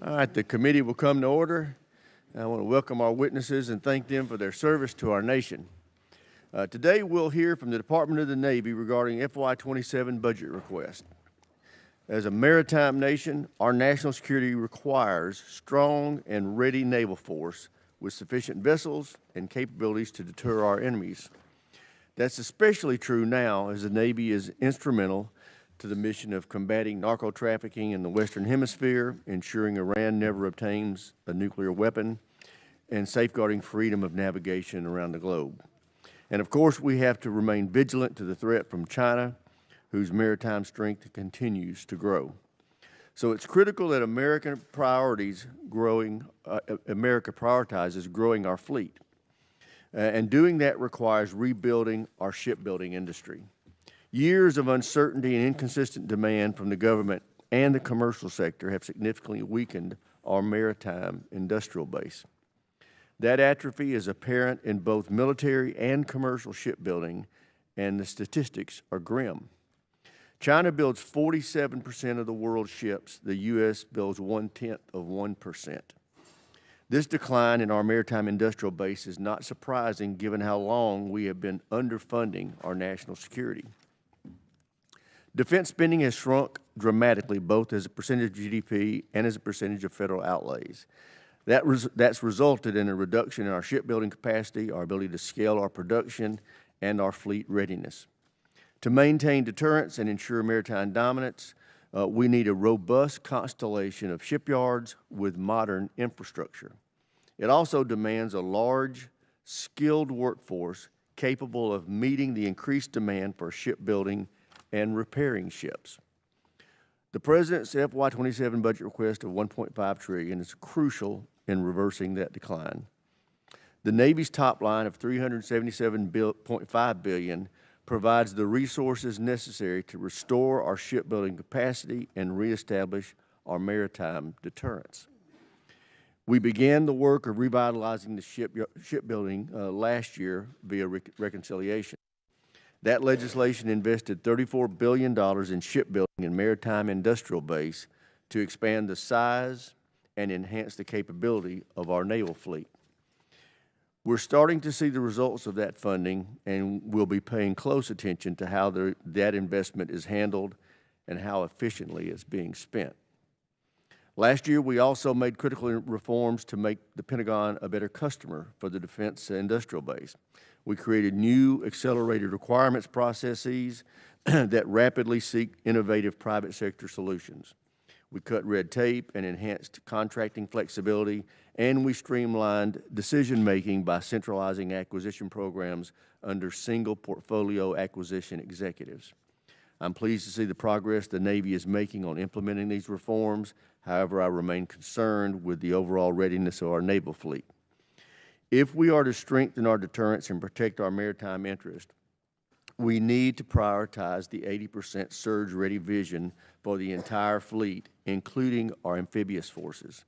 All right, the committee will come to order. I want to welcome our witnesses and thank them for their service to our nation. Today we'll hear from the Department of the Navy regarding FY27 budget request. As a maritime nation, our national security requires strong and ready naval force with sufficient vessels and capabilities to deter our enemies. That's especially true now as the Navy is instrumental to the mission of combating narco-trafficking in the Western Hemisphere, ensuring Iran never obtains a nuclear weapon, and safeguarding freedom of navigation around the globe. And of course, we have to remain vigilant to the threat from China, whose maritime strength continues to grow. So it's critical that America prioritizes growing our fleet. And doing that requires rebuilding our shipbuilding industry. Years of uncertainty and inconsistent demand from the government and the commercial sector have significantly weakened our maritime industrial base. That atrophy is apparent in both military and commercial shipbuilding, and the statistics are grim. China builds 47% of the world's ships. The U.S. builds 0.1%. This decline in our maritime industrial base is not surprising given how long we have been underfunding our national security. Defense spending has shrunk dramatically, both as a percentage of GDP and as a percentage of federal outlays. That's resulted in a reduction in our shipbuilding capacity, our ability to scale our production, and our fleet readiness. To maintain deterrence and ensure maritime dominance, we need a robust constellation of shipyards with modern infrastructure. It also demands a large, skilled workforce capable of meeting the increased demand for shipbuilding and repairing ships. The President's FY27 budget request of $1.5 trillion is crucial in reversing that decline. The Navy's top line of $377.5 billion provides the resources necessary to restore our shipbuilding capacity and reestablish our maritime deterrence. We began the work of revitalizing the shipbuilding last year via reconciliation. That legislation invested $34 billion in shipbuilding and maritime industrial base to expand the size and enhance the capability of our naval fleet. We're starting to see the results of that funding, and we'll be paying close attention to how that investment is handled and how efficiently it's being spent. Last year, we also made critical reforms to make the Pentagon a better customer for the defense industrial base. We created new accelerated requirements processes that rapidly seek innovative private sector solutions. We cut red tape and enhanced contracting flexibility, and we streamlined decision-making by centralizing acquisition programs under single portfolio acquisition executives. I'm pleased to see the progress the Navy is making on implementing these reforms. However, I remain concerned with the overall readiness of our naval fleet. If we are to strengthen our deterrence and protect our maritime interest, we need to prioritize the 80% surge-ready vision for the entire fleet, including our amphibious forces.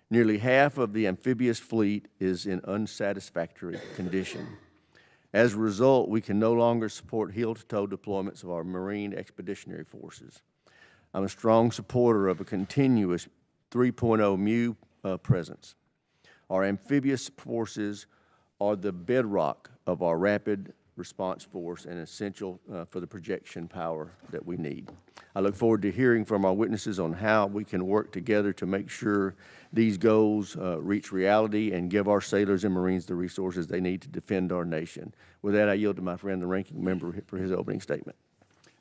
Nearly half of the amphibious fleet is in unsatisfactory condition. As a result, we can no longer support heel-to-toe deployments of our Marine Expeditionary Forces. I'm a strong supporter of a continuous 3.0 MU presence. Our amphibious forces are the bedrock of our rapid response force and essential for the projection power that we need. I look forward to hearing from our witnesses on how we can work together to make sure these goals reach reality and give our sailors and Marines the resources they need to defend our nation. With that, I yield to my friend, the ranking member, for his opening statement.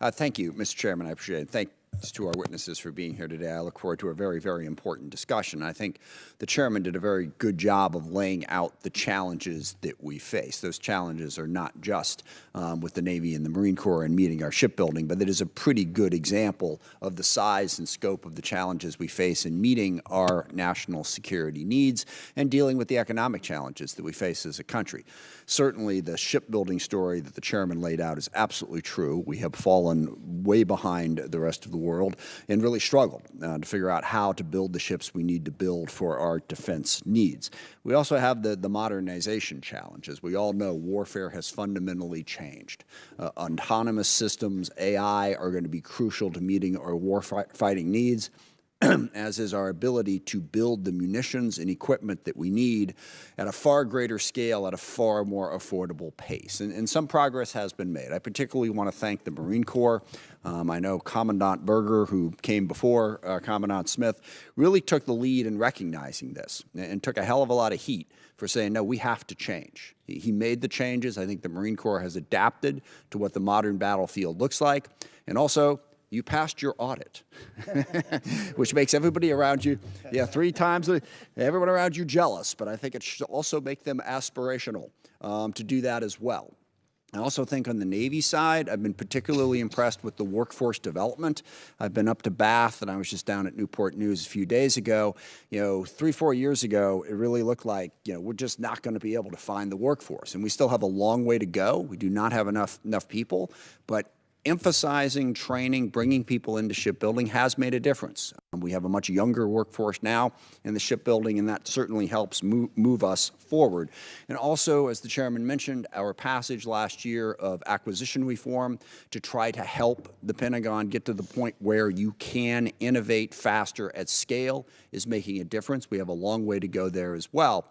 Thank you, Mr. Chairman. I appreciate it. Thanks to our witnesses for being here today. I look forward to a very, very important discussion. I think the Chairman did a very good job of laying out the challenges that we face. Those challenges are not just with the Navy and the Marine Corps and meeting our shipbuilding, but it is a pretty good example of the size and scope of the challenges we face in meeting our national security needs and dealing with the economic challenges that we face as a country. Certainly, the shipbuilding story that the Chairman laid out is absolutely true. We have fallen way behind the rest of the world and really struggled to figure out how to build the ships we need to build for our defense needs. We also have the modernization challenge. As we all know, warfare has fundamentally changed. Autonomous systems, AI, are going to be crucial to meeting our warfighting needs. as is our ability to build the munitions and equipment that we need at a far greater scale, at a far more affordable pace. And some progress has been made. I particularly want to thank the Marine Corps. I know Commandant Berger, who came before Commandant Smith, really took the lead in recognizing this and took a hell of a lot of heat for saying, no, we have to change. He made the changes. I think the Marine Corps has adapted to what the modern battlefield looks like. And also, you passed your audit, which makes everybody around you, 3 times, everyone around you jealous. But I think it should also make them aspirational to do that as well. I also think on the Navy side, I've been particularly impressed with the workforce development. I've been up to Bath, and I was just down at Newport News a few days ago. 3-4 years ago, it really looked like, we're just not going to be able to find the workforce. And we still have a long way to go. We do not have enough people, but emphasizing training, bringing people into shipbuilding has made a difference. We have a much younger workforce now in the shipbuilding, and that certainly helps move us forward. And also, as the chairman mentioned, our passage last year of acquisition reform to try to help the Pentagon get to the point where you can innovate faster at scale is making a difference. We have a long way to go there as well.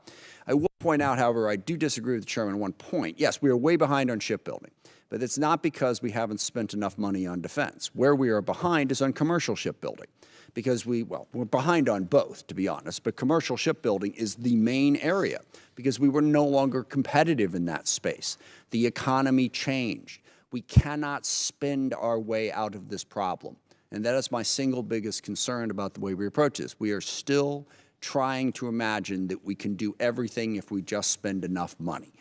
I will point out, however, I do disagree with the chairman on one point. Yes, we are way behind on shipbuilding. But it's not because we haven't spent enough money on defense. Where we are behind is on commercial shipbuilding, because we're behind on both, to be honest, but commercial shipbuilding is the main area because we were no longer competitive in that space. The economy changed. We cannot spend our way out of this problem. And that is my single biggest concern about the way we approach this. We are still trying to imagine that we can do everything if we just spend enough money.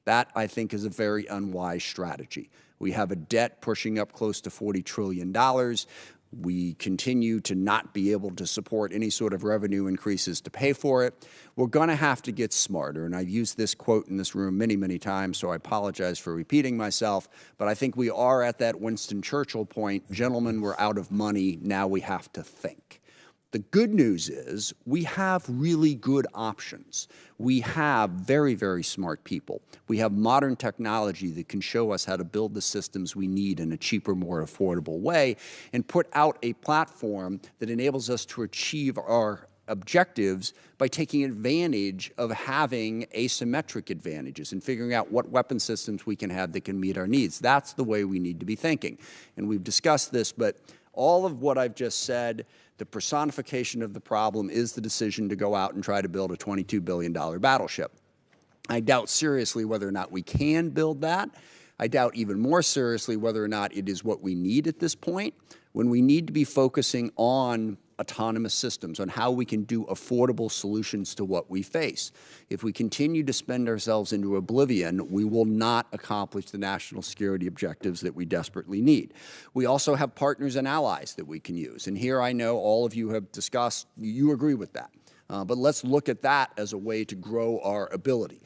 That, I think, is a very unwise strategy. We have a debt pushing up close to $40 trillion. We continue to not be able to support any sort of revenue increases to pay for it. We're going to have to get smarter, and I've used this quote in this room many, many times, so I apologize for repeating myself, but I think we are at that Winston Churchill point. Gentlemen, we're out of money. Now we have to think. The good news is we have really good options. We have very, very smart people. We have modern technology that can show us how to build the systems we need in a cheaper, more affordable way and put out a platform that enables us to achieve our objectives by taking advantage of having asymmetric advantages and figuring out what weapon systems we can have that can meet our needs. That's the way we need to be thinking. And we've discussed this, but all of what I've just said, the personification of the problem is the decision to go out and try to build a $22 billion battleship. I doubt seriously whether or not we can build that. I doubt even more seriously whether or not it is what we need at this point, when we need to be focusing on autonomous systems, on how we can do affordable solutions to what we face. If we continue to spend ourselves into oblivion, we will not accomplish the national security objectives that we desperately need. We also have partners and allies that we can use. And here I know all of you have discussed, you agree with that. But let's look at that as a way to grow our ability.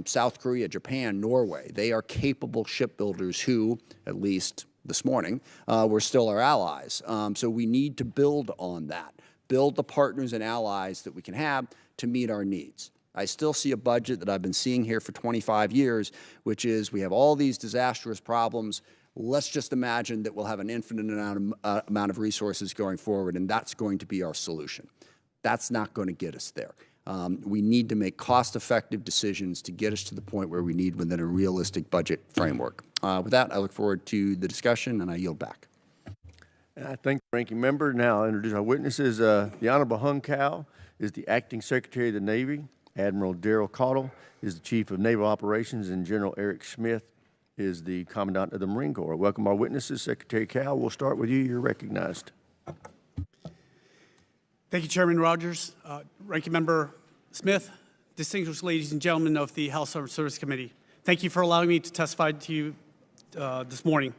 South Korea, Japan, Norway, they are capable shipbuilders who, at least this morning, were still our allies. So we need to build on that, build the partners and allies that we can have to meet our needs. I still see a budget that I've been seeing here for 25 years, which is we have all these disastrous problems. Let's just imagine that we'll have an infinite amount of resources going forward, and that's going to be our solution. That's not going to get us there. We need to make cost-effective decisions to get us to the point where we need within a realistic budget framework. With that, I look forward to the discussion, and I yield back. I thank the ranking member. Now I'll introduce our witnesses. The Honorable Hung Cao is the Acting Secretary of the Navy. Admiral Daryl Caudle is the Chief of Naval Operations, and General Eric Smith is the Commandant of the Marine Corps. Welcome our witnesses. Secretary Cao, we'll start with you. You're recognized. Thank you, Chairman Rogers, Ranking Member Smith, distinguished ladies and gentlemen of the House Armed Services Committee. Thank you for allowing me to testify to you this morning.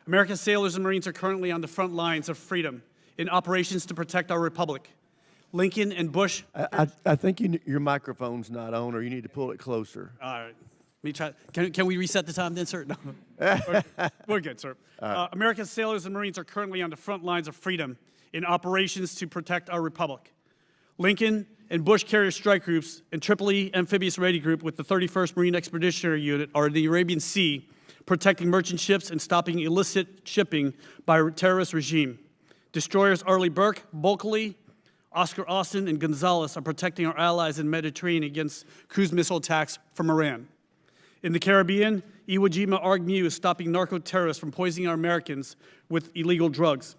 American sailors and Marines are currently on the front lines of freedom in operations to protect our republic. Lincoln and Bush. I think your microphone's not on, or you need to pull it closer. All right. Let me try. Can we reset the time then, sir? No. We're good, sir. American sailors and Marines are currently on the front lines of freedom in operations to protect our republic. Lincoln and Bush carrier strike groups and Tripoli Amphibious Ready Group with the 31st Marine Expeditionary Unit are in the Arabian Sea, protecting merchant ships and stopping illicit shipping by a terrorist regime. Destroyers Arleigh Burke, Bulkley, Oscar Austin, and Gonzalez are protecting our allies in the Mediterranean against cruise missile attacks from Iran. In the Caribbean, Iwo Jima Arg Mu is stopping narco-terrorists from poisoning our Americans with illegal drugs.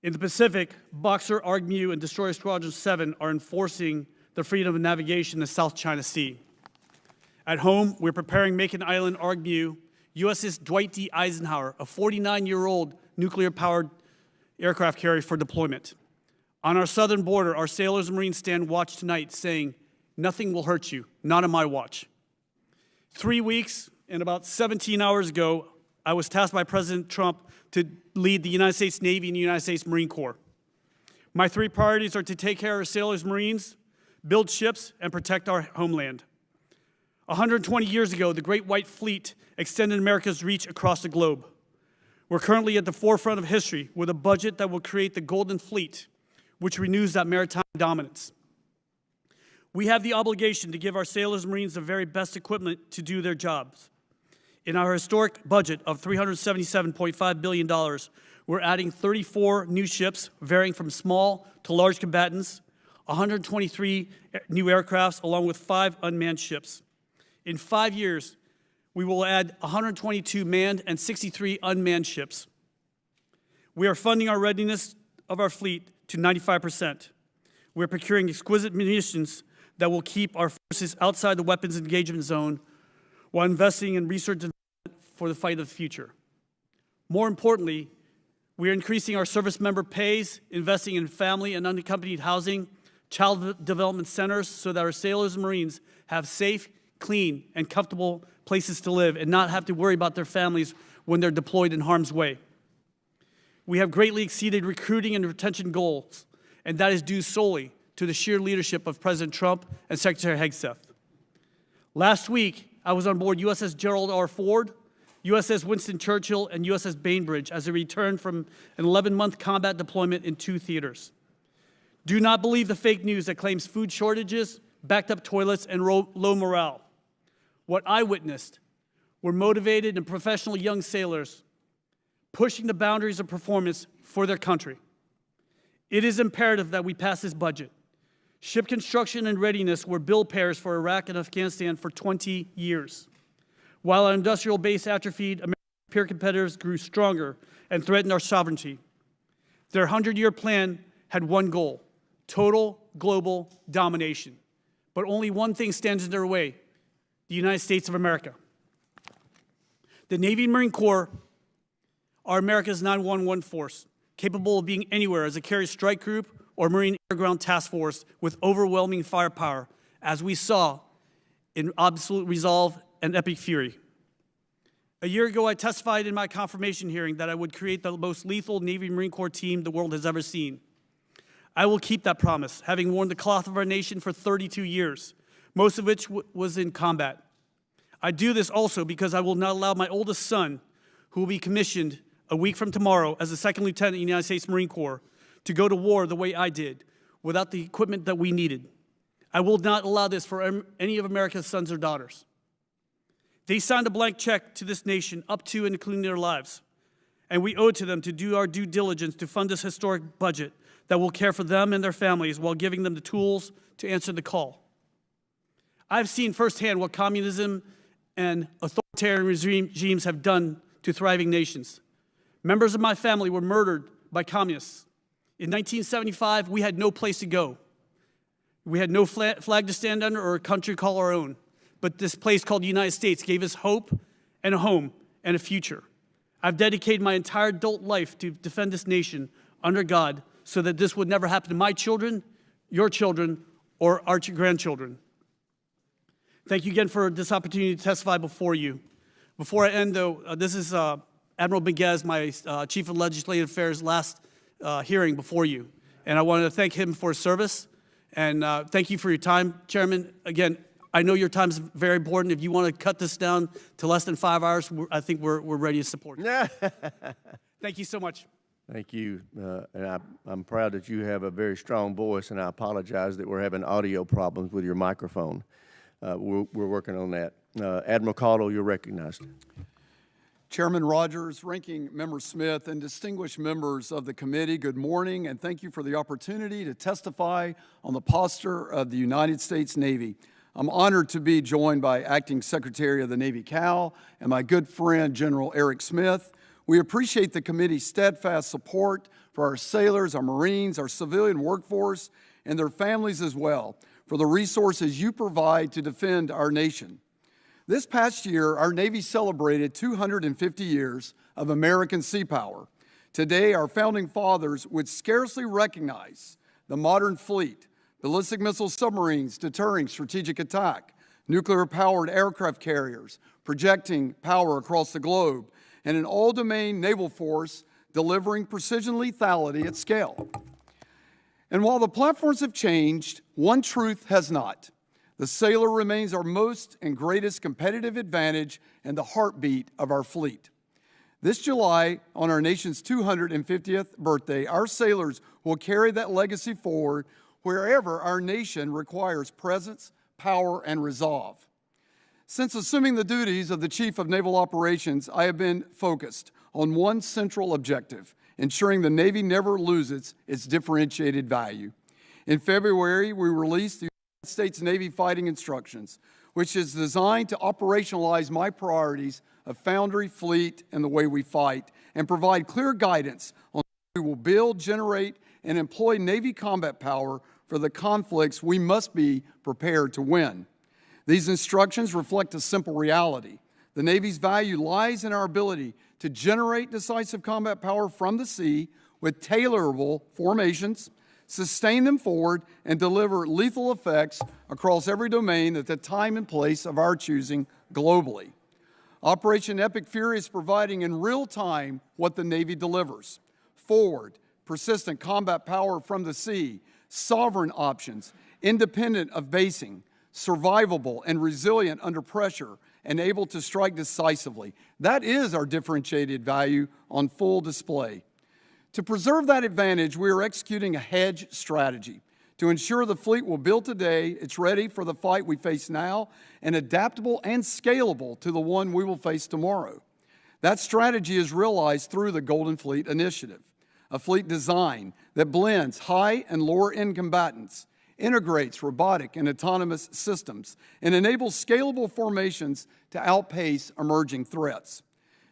In the Pacific, Boxer Arg Mu and Destroyer Squadron 7 are enforcing the freedom of navigation in the South China Sea. At home, we're preparing Macon Island Arg Mu, USS Dwight D. Eisenhower, a 49-year-old nuclear-powered aircraft carrier for deployment. On our southern border, our sailors and Marines stand watch tonight saying, "Nothing will hurt you, not on my watch." 3 weeks and about 17 hours ago, I was tasked by President Trump to lead the United States Navy and the United States Marine Corps. My 3 priorities are to take care of our sailors and Marines, build ships, and protect our homeland. 120 years ago, the Great White Fleet extended America's reach across the globe. We're currently at the forefront of history with a budget that will create the Golden Fleet, which renews that maritime dominance. We have the obligation to give our sailors and Marines the very best equipment to do their jobs. In our historic budget of $377.5 billion, we're adding 34 new ships, varying from small to large combatants, 123 new aircrafts, along with 5 unmanned ships. In 5 years, we will add 122 manned and 63 unmanned ships. We are funding our readiness of our fleet to 95%. We're procuring exquisite munitions that will keep our forces outside the weapons engagement zone while investing in research and development for the fight of the future. More importantly, we are increasing our service member pays, investing in family and unaccompanied housing, child development centers so that our sailors and Marines have safe, clean, and comfortable places to live and not have to worry about their families when they're deployed in harm's way. We have greatly exceeded recruiting and retention goals, and that is due solely to the sheer leadership of President Trump and Secretary Hegseth. Last week, I was on board USS Gerald R. Ford, USS Winston Churchill, and USS Bainbridge as they returned from an 11-month combat deployment in 2 theaters. Do not believe the fake news that claims food shortages, backed up toilets, and low morale. What I witnessed were motivated and professional young sailors pushing the boundaries of performance for their country. It is imperative that we pass this budget. Ship construction and readiness were bill payers for Iraq and Afghanistan for 20 years. While our industrial base atrophied, American peer competitors grew stronger and threatened our sovereignty. Their 100-year plan had one goal: total global domination. But only one thing stands in their way: the United States of America. The Navy and Marine Corps are America's 911 force, capable of being anywhere as a carrier strike group or Marine Air Ground Task Force with overwhelming firepower, as we saw in Absolute Resolve and Epic Fury. A year ago, I testified in my confirmation hearing that I would create the most lethal Navy and Marine Corps team the world has ever seen. I will keep that promise, having worn the cloth of our nation for 32 years, most of which was in combat. I do this also because I will not allow my oldest son, who will be commissioned a week from tomorrow as a second lieutenant in the United States Marine Corps, to go to war the way I did, without the equipment that we needed. I will not allow this for any of America's sons or daughters. They signed a blank check to this nation up to and including their lives, and we owe it to them to do our due diligence to fund this historic budget that will care for them and their families while giving them the tools to answer the call. I've seen firsthand what communism and authoritarian regimes have done to thriving nations. Members of my family were murdered by communists. In 1975, we had no place to go. We had no flag to stand under or a country to call our own. But this place called the United States gave us hope and a home and a future. I've dedicated my entire adult life to defend this nation under God so that this would never happen to my children, your children, or our grandchildren. Thank you again for this opportunity to testify before you. Before I end, though, this is Admiral Miguez, my Chief of Legislative Affairs, last hearing before you. And I wanted to thank him for his service. And thank you for your time, Chairman. Again, I know your time is very important. If you want to cut this down to less than 5 hours, I think we're ready to support you. Thank you so much. Thank you. And I'm proud that you have a very strong voice, and I apologize that we're having audio problems with your microphone. We're working on that. Admiral Caudle, you're recognized. Chairman Rogers, Ranking Member Smith, and distinguished members of the committee, good morning, and thank you for the opportunity to testify on the posture of the United States Navy. I'm honored to be joined by Acting Secretary of the Navy Cao and my good friend, General Eric Smith. We appreciate the committee's steadfast support for our sailors, our Marines, our civilian workforce, and their families as well, for the resources you provide to defend our nation. This past year, our Navy celebrated 250 years of American sea power. Today, our founding fathers would scarcely recognize the modern fleet, ballistic missile submarines deterring strategic attack, nuclear-powered aircraft carriers projecting power across the globe, and an all-domain naval force delivering precision lethality at scale. And while the platforms have changed, one truth has not. The sailor remains our most and greatest competitive advantage and the heartbeat of our fleet. This July, on our nation's 250th birthday, our sailors will carry that legacy forward wherever our nation requires presence, power, and resolve. Since assuming the duties of the Chief of Naval Operations, I have been focused on one central objective: ensuring the Navy never loses its differentiated value. In February, we released the United States Navy Fighting Instructions, which is designed to operationalize my priorities of Foundry, Fleet, and the way we fight, and provide clear guidance on how we will build, generate, and employ Navy combat power for the conflicts we must be prepared to win. These instructions reflect a simple reality. The Navy's value lies in our ability to generate decisive combat power from the sea with tailorable formations, sustain them forward, and deliver lethal effects across every domain at the time and place of our choosing globally. Operation Epic Fury is providing in real time what the Navy delivers: forward, persistent combat power from the sea, sovereign options, independent of basing, survivable and resilient under pressure, and able to strike decisively. That is our differentiated value on full display. To preserve that advantage, we are executing a hedge strategy to ensure the fleet will build today, it's ready for the fight we face now, and adaptable and scalable to the one we will face tomorrow. That strategy is realized through the Golden Fleet Initiative, a fleet design that blends high and lower-end combatants, integrates robotic and autonomous systems, and enables scalable formations to outpace emerging threats.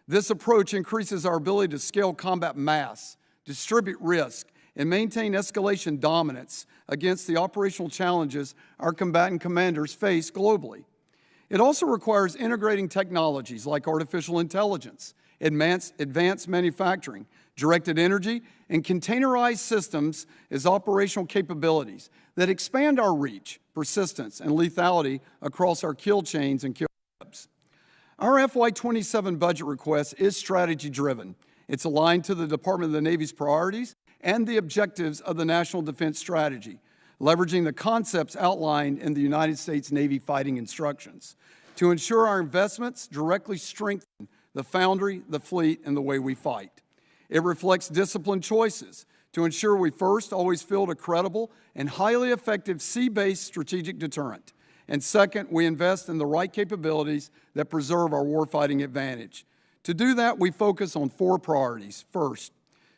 This approach increases our ability to scale combat mass, distribute risk, and maintain escalation dominance against the operational challenges our combatant commanders face globally. It also requires integrating technologies like artificial intelligence, advanced manufacturing, directed energy, and containerized systems as operational capabilities that expand our reach, persistence, and lethality across our kill chains and kill webs. Our FY27 budget request is strategy-driven. It's aligned to the Department of the Navy's priorities and the objectives of the National Defense Strategy, leveraging the concepts outlined in the United States Navy Fighting Instructions to ensure our investments directly strengthen the Foundry, the fleet, and the way we fight. It reflects disciplined choices to ensure we first always field a credible and highly effective sea-based strategic deterrent, and second, we invest in the right capabilities that preserve our warfighting advantage. To do that, we focus on four priorities. First,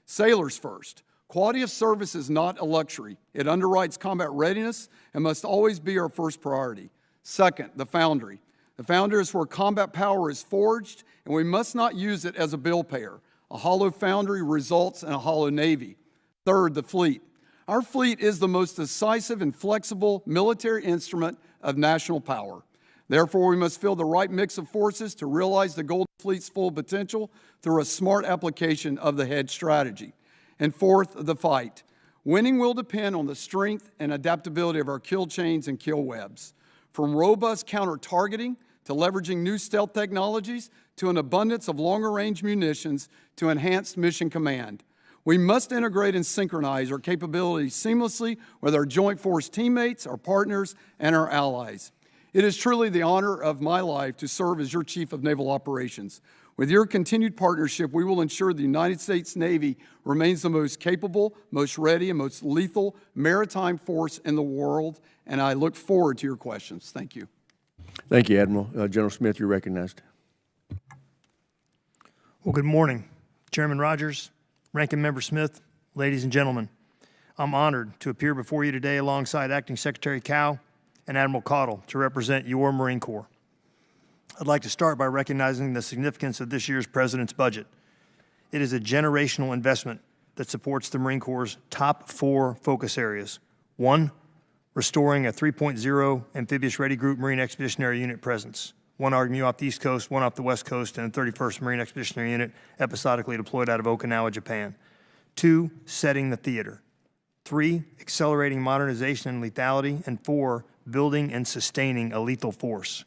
sailors first. Quality of service is not a luxury. It underwrites combat readiness and must always be our first priority. Second, the Foundry. The Foundry is where combat power is forged, and we must not use it as a bill payer. A hollow Foundry results in a hollow Navy. Third, the fleet. Our fleet is the most decisive and flexible military instrument of national power. Therefore, we must field the right mix of forces to realize the Golden Fleet's full potential through a smart application of the hedge strategy. And fourth, the fight. Winning will depend on the strength and adaptability of our kill chains and kill webs. From robust counter-targeting to leveraging new stealth technologies to an abundance of longer-range munitions to enhanced mission command. We must integrate and synchronize our capabilities seamlessly with our joint force teammates, our partners, and our allies. It is truly the honor of my life to serve as your Chief of Naval Operations. With your continued partnership, we will ensure the United States Navy remains the most capable, most ready, and most lethal maritime force in the world, and I look forward to your questions. Thank you. Thank you, Admiral. General Smith, you're recognized. Well, good morning, Chairman Rogers, Ranking Member Smith, ladies and gentlemen. I'm honored to appear before you today alongside Acting Secretary Cao and Admiral Caudle to represent your Marine Corps. I'd like to start by recognizing the significance of this year's President's budget. It is a generational investment that supports the Marine Corps' top 4 focus areas. 1, restoring a 3.0 amphibious ready group Marine Expeditionary Unit presence. 1 RMU off the East Coast, 1 off the West Coast, and a 31st Marine Expeditionary Unit episodically deployed out of Okinawa, Japan. 2, setting the theater. 3, accelerating modernization and lethality. And 4, building and sustaining a lethal force.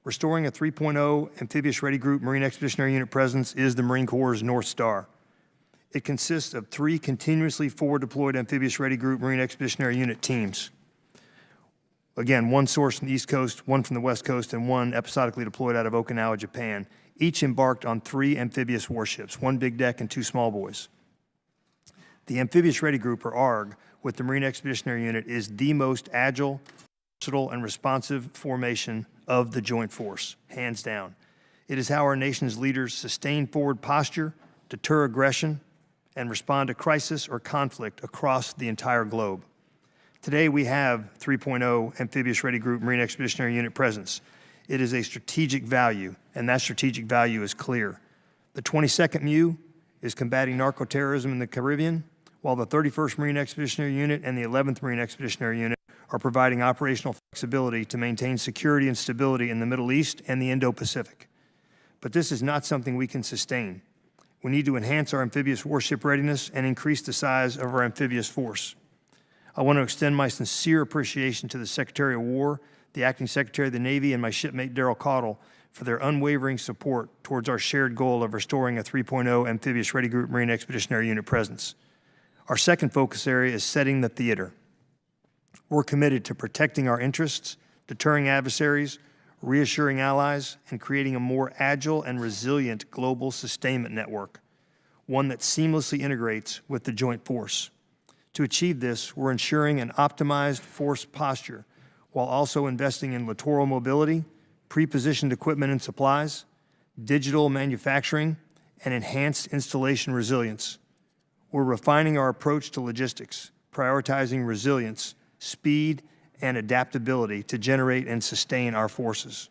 Restoring a 3.0 amphibious ready group Marine Expeditionary Unit presence is the Marine Corps' North Star. It consists of 3 continuously forward deployed amphibious ready group Marine Expeditionary Unit teams. Again, 1 sourced from the East Coast, 1 from the West Coast, and 1 episodically deployed out of Okinawa, Japan. Each embarked on 3 amphibious warships, 1 big deck and 2 small boys. The Amphibious Ready Group, or ARG, with the Marine Expeditionary Unit is the most agile, versatile, and responsive formation of the Joint Force, hands down. It is how our nation's leaders sustain forward posture, deter aggression, and respond to crisis or conflict across the entire globe. Today, we have 3.0 Amphibious Ready Group Marine Expeditionary Unit presence. It is a strategic value, and that strategic value is clear. The 22nd MU is combating narco-terrorism in the Caribbean, while the 31st Marine Expeditionary Unit and the 11th Marine Expeditionary Unit are providing operational flexibility to maintain security and stability in the Middle East and the Indo-Pacific. But this is not something we can sustain. We need to enhance our amphibious warship readiness and increase the size of our amphibious force. I want to extend my sincere appreciation to the Secretary of War, the Acting Secretary of the Navy, and my shipmate Daryl Caudle for their unwavering support towards our shared goal of restoring a 3.0 Amphibious Ready Group Marine Expeditionary Unit presence. Our second focus area is setting the theater. We're committed to protecting our interests, deterring adversaries, reassuring allies, and creating a more agile and resilient global sustainment network, one that seamlessly integrates with the Joint Force. To achieve this, we're ensuring an optimized force posture while also investing in littoral mobility, pre-positioned equipment and supplies, digital manufacturing, and enhanced installation resilience. We're refining our approach to logistics, prioritizing resilience, speed, and adaptability to generate and sustain our forces.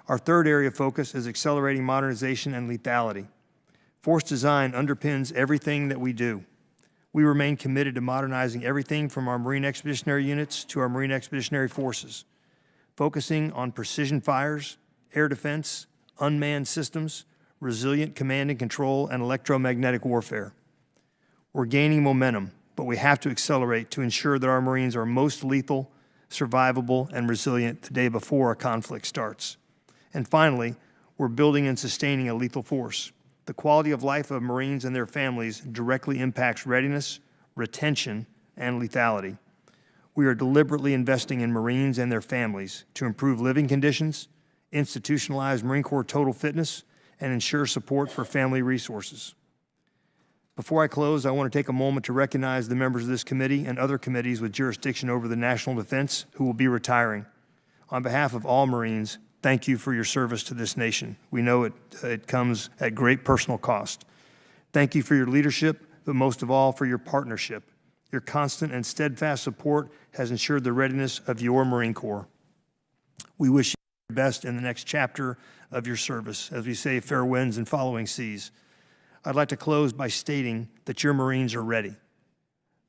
Our third area of focus is accelerating modernization and lethality. Force design underpins everything that we do. We remain committed to modernizing everything from our Marine Expeditionary Units to our Marine Expeditionary Forces, focusing on precision fires, air defense, unmanned systems, resilient command and control, and electromagnetic warfare. We're gaining momentum, but we have to accelerate to ensure that our Marines are most lethal, survivable, and resilient the day before a conflict starts. And finally, we're building and sustaining a lethal force. The quality of life of Marines and their families directly impacts readiness, retention, and lethality. We are deliberately investing in Marines and their families to improve living conditions, institutionalize Marine Corps total fitness, and ensure support for family resources. Before I close, I want to take a moment to recognize the members of this committee and other committees with jurisdiction over the national defense who will be retiring. On behalf of all Marines, thank you for your service to this nation. We know it comes at great personal cost. Thank you for your leadership, but most of all for your partnership. Your constant and steadfast support has ensured the readiness of your Marine Corps. We wish you the best in the next chapter of your service, as we say, fair winds and following seas. I'd like to close by stating that your Marines are ready.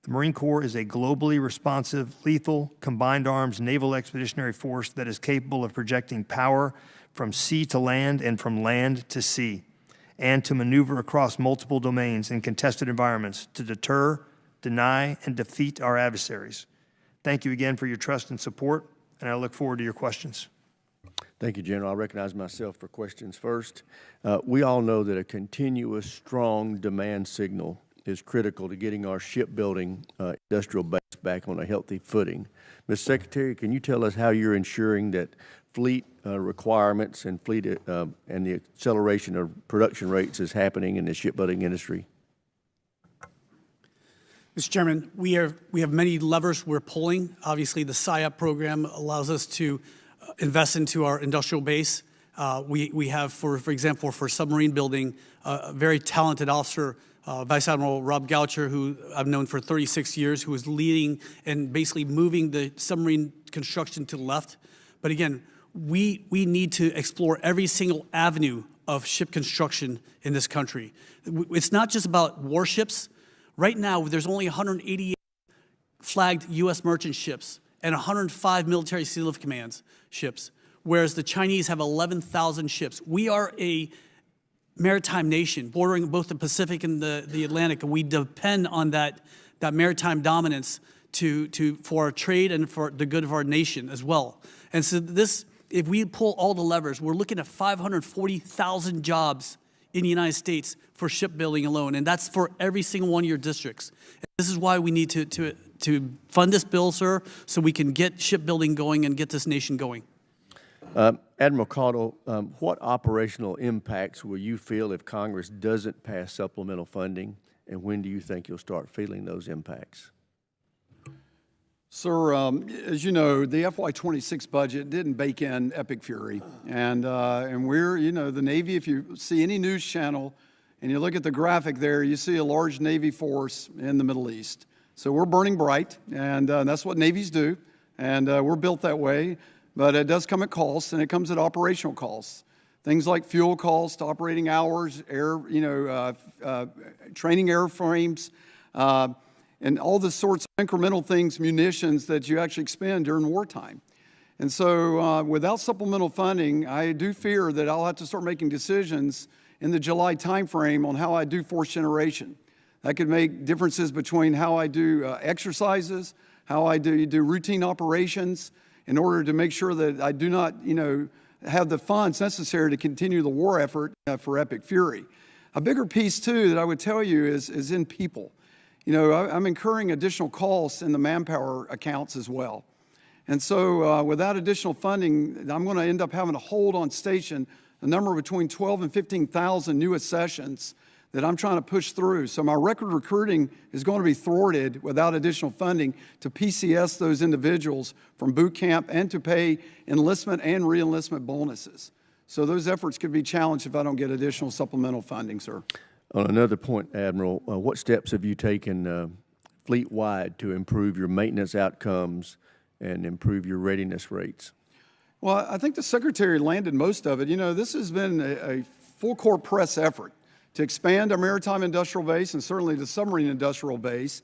The Marine Corps is a globally responsive, lethal, combined arms naval expeditionary force that is capable of projecting power from sea to land and from land to sea, and to maneuver across multiple domains in contested environments to deter, deny, and defeat our adversaries. Thank you again for your trust and support, and I look forward to your questions. Thank you, General. I recognize myself for questions first. We all know that a continuous, strong demand signal is critical to getting our shipbuilding industrial base back on a healthy footing. Ms. Secretary, can you tell us how you're ensuring that fleet requirements and fleet and the acceleration of production rates is happening in the shipbuilding industry? Mr. Chairman, we have many levers we're pulling. Obviously, the SIOP program allows us to invest into our industrial base. We have, for example, for submarine building, a very talented officer, Vice Admiral Rob Goucher, who I've known for 36 years, who is leading and basically moving the submarine construction to the left. But again, we need to explore every single avenue of ship construction in this country. It's not just about warships. Right now, there's only 188 flagged U.S. merchant ships and 105 military sea lift commands ships, whereas the Chinese have 11,000 ships. We are a maritime nation bordering both the Pacific and the Atlantic, and we depend on that maritime dominance for our trade and for the good of our nation as well. And so if we pull all the levers, we're looking at 540,000 jobs in the United States for shipbuilding alone, and that's for every single one of your districts. And this is why we need to fund this bill, sir, so we can get shipbuilding going and get this nation going. Admiral Caudle, what operational impacts will you feel if Congress doesn't pass supplemental funding, and when do you think you'll start feeling those impacts? Sir, as you know, the FY26 budget didn't bake in Epic Fury, and we're, the Navy, if you see any news channel and you look at the graphic there, you see a large Navy force in the Middle East. So we're burning bright, and that's what Navies do, and we're built that way. But it does come at costs, and it comes at operational costs. Things like fuel costs, operating hours, training airframes, and all the sorts of incremental things, munitions that you actually expend during wartime. And so without supplemental funding, I do fear that I'll have to start making decisions in the July timeframe on how I do force generation. That could make differences between how I do exercises, how I do routine operations, in order to make sure that I do not, have the funds necessary to continue the war effort for Epic Fury. A bigger piece, too, that I would tell you is in people. I'm incurring additional costs in the manpower accounts as well. And so without additional funding, I'm going to end up having to hold on station a number between 12 and 15,000 new accessions that I'm trying to push through. So my record recruiting is going to be thwarted without additional funding to PCS those individuals from boot camp and to pay enlistment and re-enlistment bonuses. So those efforts could be challenged if I don't get additional supplemental funding, sir. On another point, Admiral, what steps have you taken fleet-wide to improve your maintenance outcomes and improve your readiness rates? Well, I think the Secretary landed most of it. This has been a full-court press effort to expand our maritime industrial base and certainly the submarine industrial base.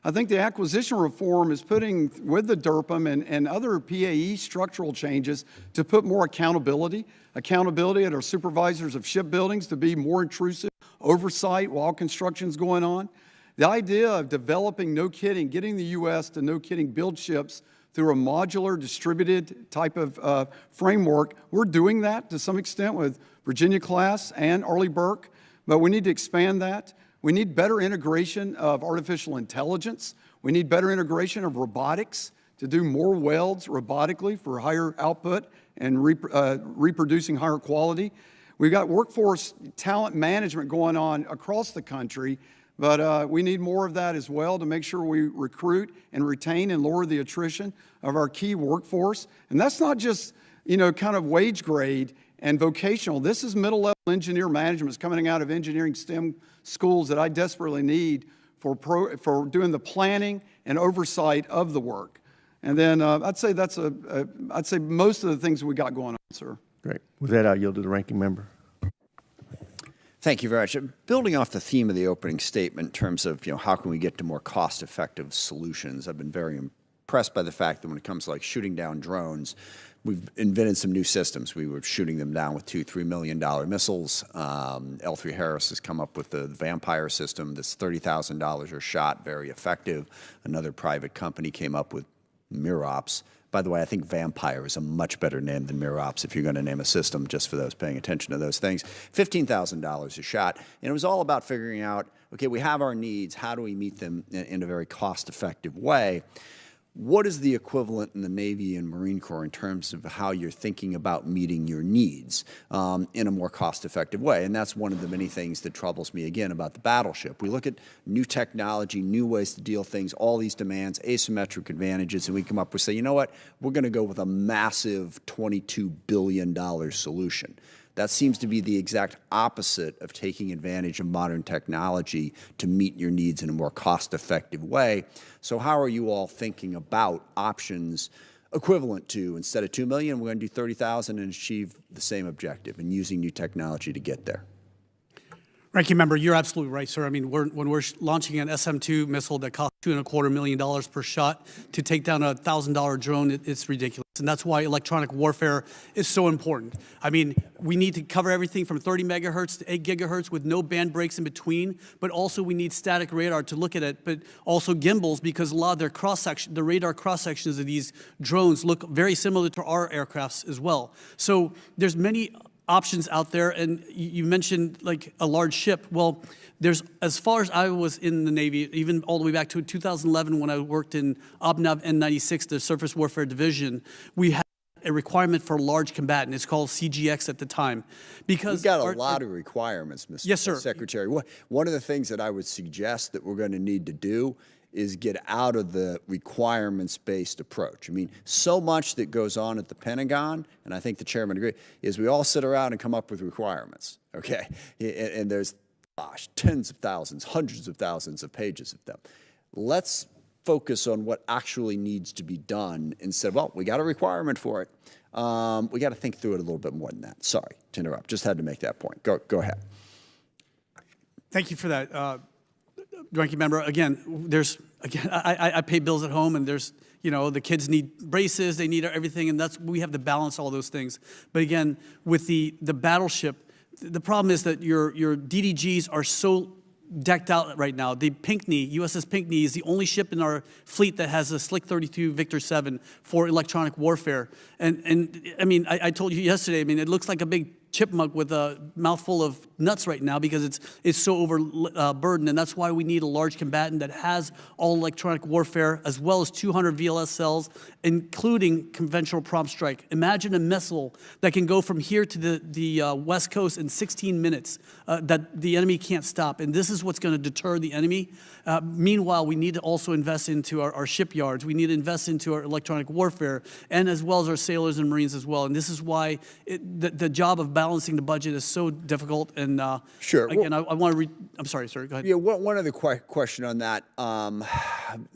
I think the acquisition reform is putting, with the DERPM and other PAE structural changes, to put more accountability at our supervisors of shipbuildings to be more intrusive oversight while construction's going on. The idea of developing, no kidding, getting the U.S. to no kidding build ships through a modular, distributed type of framework. We're doing that to some extent with Virginia-class and Arleigh Burke. But we need to expand that. We need better integration of artificial intelligence. We need better integration of robotics to do more welds robotically for higher output and reproducing higher quality. We've got workforce talent management going on across the country, but we need more of that as well to make sure we recruit and retain and lower the attrition of our key workforce. And that's not just, kind of wage grade and vocational. This is middle-level engineer management. It's coming out of engineering STEM schools that I desperately need for doing the planning and oversight of the work. And then I'd say I'd say most of the things we got going on, sir. Great. With that, I'll yield to the ranking member. Thank you very much. Building off the theme of the opening statement in terms of, how can we get to more cost-effective solutions, I've been very impressed by the fact that when it comes to shooting down drones, we've invented some new systems. We were shooting them down with $2-3 million missiles. L3 Harris has come up with the Vampire system that's $30,000 a shot, very effective. Another private company came up with Mirops. By the way, I think Vampire is a much better name than Mirops if you're going to name a system, just for those paying attention to those things. $15,000 a shot. And it was all about figuring out, okay, we have our needs. How do we meet them in a very cost-effective way? What is the equivalent in the Navy and Marine Corps in terms of how you're thinking about meeting your needs in a more cost-effective way? And that's one of the many things that troubles me, again, about the battleship. We look at new technology, new ways to deal things, all these demands, asymmetric advantages, and we come up with, say, you know what, we're going to go with a massive $22 billion solution. That seems to be the exact opposite of taking advantage of modern technology to meet your needs in a more cost-effective way. So how are you all thinking about options equivalent to, instead of $2 million, we're going to do 30,000 and achieve the same objective, and using new technology to get there? Ranking Member, you're absolutely right, sir. I mean, when we're launching an SM-2 missile that costs $2.25 million per shot to take down a $1,000 drone, it's ridiculous. And that's why electronic warfare is so important. I mean, we need to cover everything from 30 megahertz to 8 gigahertz with no band breaks in between, but also we need static radar to look at it, but also gimbals, because a lot of their cross-section, the radar cross-sections of these drones look very similar to our aircrafts as well. So there's many options out there, and you mentioned like a large ship. Well, there's, as far as I was in the Navy, even all the way back to 2011 when I worked in OBNAV N96, the Surface Warfare Division, we had a requirement for a large combatant. It's called CGX at the time. Because we've got a lot of requirements, Mr. Yes, sir. Secretary. One of the things that I would suggest that we're going to need to do is get out of the requirements-based approach. I mean, so much that goes on at the Pentagon, and I think the chairman agreed, is we all sit around and come up with requirements, okay? And there's, gosh, tens of thousands, hundreds of thousands of pages of them. Let's focus on what actually needs to be done instead of, well, we got a requirement for it. We got to think through it a little bit more than that. Sorry to interrupt. Just had to make that point. Go ahead. Thank you for that. Ranking Member, again, I pay bills at home, and there's, you know, the kids need braces, they need everything, and we have to balance all those things. But again, with the battleship, the problem is that your DDGs are so decked out right now. The Pinckney, USS Pinckney, is the only ship in our fleet that has a Slick 32 Victor 7 for electronic warfare. And I mean, I told you yesterday, I mean, it looks like a big chipmunk with a mouthful of nuts right now because it's so overburdened, and that's why we need a large combatant that has all electronic warfare as well as 200 VLS cells, including conventional prompt strike. Imagine a missile that can go from here to the West Coast in 16 minutes that the enemy can't stop, and this is what's going to deter the enemy. Meanwhile, we need to also invest into our shipyards. We need to invest into our electronic warfare, and as well as our sailors and Marines as well. And this is why the job of balancing the budget is so difficult. And sure. Again, I want to I'm sorry, sir. Go ahead. Yeah. One other question on that.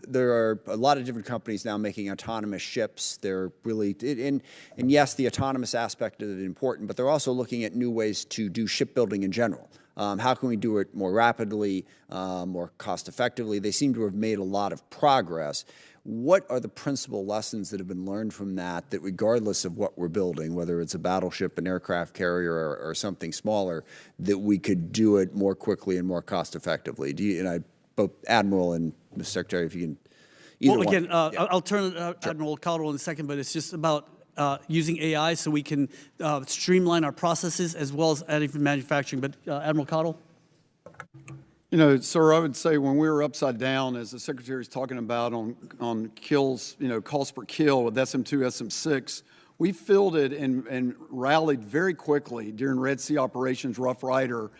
There are a lot of different companies now making autonomous ships. They're really and yes, the autonomous aspect is important, but they're also looking at new ways to do shipbuilding in general. How can we do it more rapidly, more cost-effectively? They seem to have made a lot of progress. What are the principal lessons that have been learned from that regardless of what we're building, whether it's a battleship, an aircraft carrier, or something smaller, that we could do it more quickly and more cost-effectively? Both Admiral and Mr. Secretary, if you can either well, again, one. Yeah. I'll turn to Admiral Caudle in a second, but it's just about using AI so we can streamline our processes as well as additive manufacturing. But Admiral Caudle? You know, sir, I would say when we were upside down, as the Secretary is talking about on kills, you know, cost per kill with SM2, SM6, we fielded and rallied very quickly during Red Sea Operations Rough Rider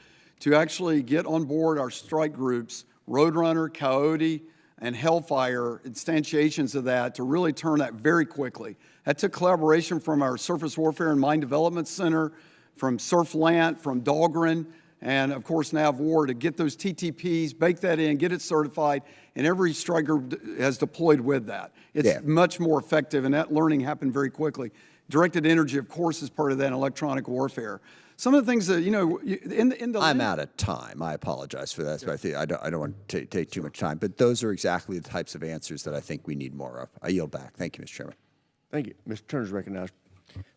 to actually get on board our strike groups, Roadrunner, Coyote, and Hellfire, instantiations of that, to really turn that very quickly. That took collaboration from our Surface Warfare and Mine Development Center, from SurfLant, from Dahlgren, and of course NavWar to get those TTPs, bake that in, get it certified, and every strike group has deployed with that. It's much more effective, and that learning happened very quickly. Directed energy, of course, is part of that in electronic warfare. Some of the things that, you know, in the I'm out of time. I apologize for that. So I don't want to take too much time. But those are exactly the types of answers that I think we need more of. I yield back. Thank you, Mr. Chairman. Thank you. Mr. Turner's recognized.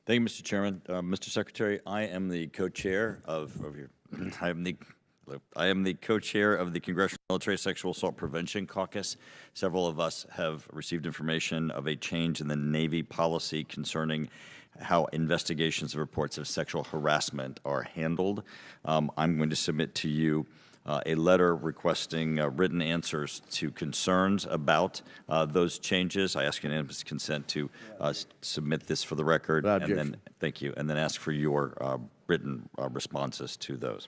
Thank you, Mr. Chairman. Mr. Secretary, I am the co-chair of your. I am the co-chair of the Congressional Military Sexual Assault Prevention Caucus. Several of us have received information of a change in the Navy policy concerning how investigations of reports of sexual harassment are handled. I'm going to submit to you a letter requesting written answers to concerns about those changes. I ask unanimous consent to submit this for the record, Without and then objection. thank you, and then ask for your written responses to those.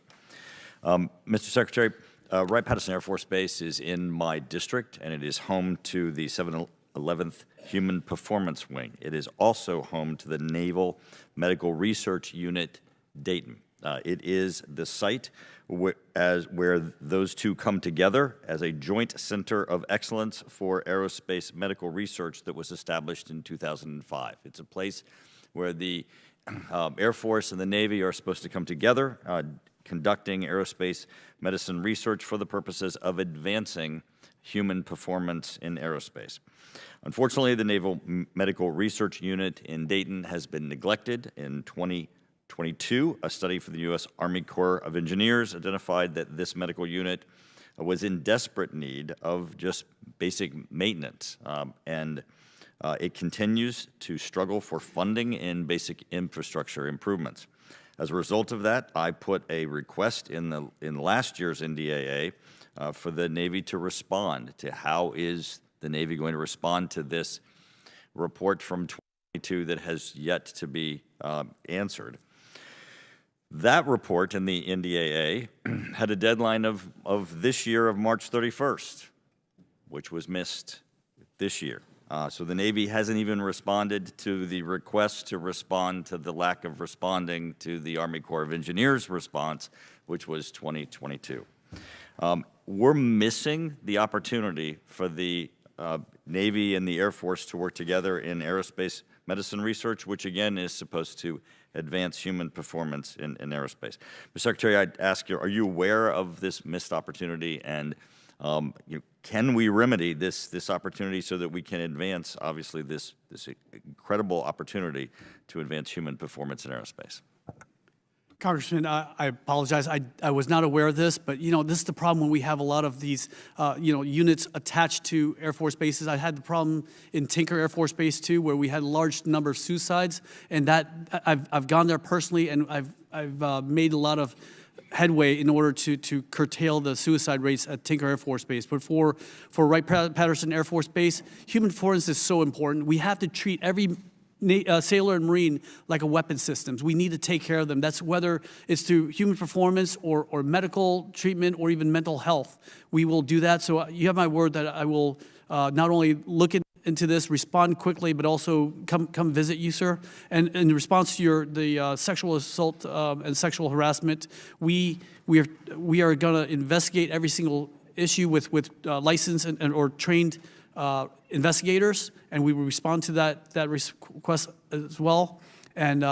Mr. Secretary, Wright-Patterson Air Force Base is in my district, and it is home to the 711th Human Performance Wing. It is also home to the Naval Medical Research Unit, Dayton. It is the site where those two come together as a joint center of excellence for aerospace medical research that was established in 2005. It's a place where the Air Force and the Navy are supposed to come together, conducting aerospace medicine research for the purposes of advancing human performance in aerospace. Unfortunately, the Naval Medical Research Unit in Dayton has been neglected. In 2022, a study for the U.S. Army Corps of Engineers identified that this medical unit was in desperate need of just basic maintenance, and it continues to struggle for funding in basic infrastructure improvements. As a result of that, I put a request in last year's NDAA for the Navy to respond to how is the Navy going to respond to this report from 2022 that has yet to be answered. That report in the NDAA had a deadline of this year of March 31st, which was missed this year. So the Navy hasn't even responded to the request to respond to the lack of responding to the Army Corps of Engineers response, which was 2022. We're missing the opportunity for the Navy and the Air Force to work together in aerospace medicine research, which again is supposed to advance human performance in aerospace. Mr. Secretary, I'd ask you, are you aware of this missed opportunity, and can we remedy this opportunity so that we can advance, obviously, this incredible opportunity to advance human performance in aerospace? Congressman, I apologize. I was not aware of this, but this is the problem when we have a lot of these units attached to Air Force bases. I had the problem in Tinker Air Force Base too, where we had a large number of suicides, and that I've gone there personally, and I've made a lot of headway in order to curtail the suicide rates at Tinker Air Force Base. But for Wright-Patterson Air Force Base, human performance is so important. We have to treat every sailor and Marine like a weapon systems. We need to take care of them. That's whether it's through human performance or medical treatment or even mental health. We will do that. So you have my word that I will not only look into this, respond quickly, but also come visit you, sir. And in response to the sexual assault and sexual harassment, we are going to investigate every single issue with licensed or trained investigators, and we will respond to that request as well. And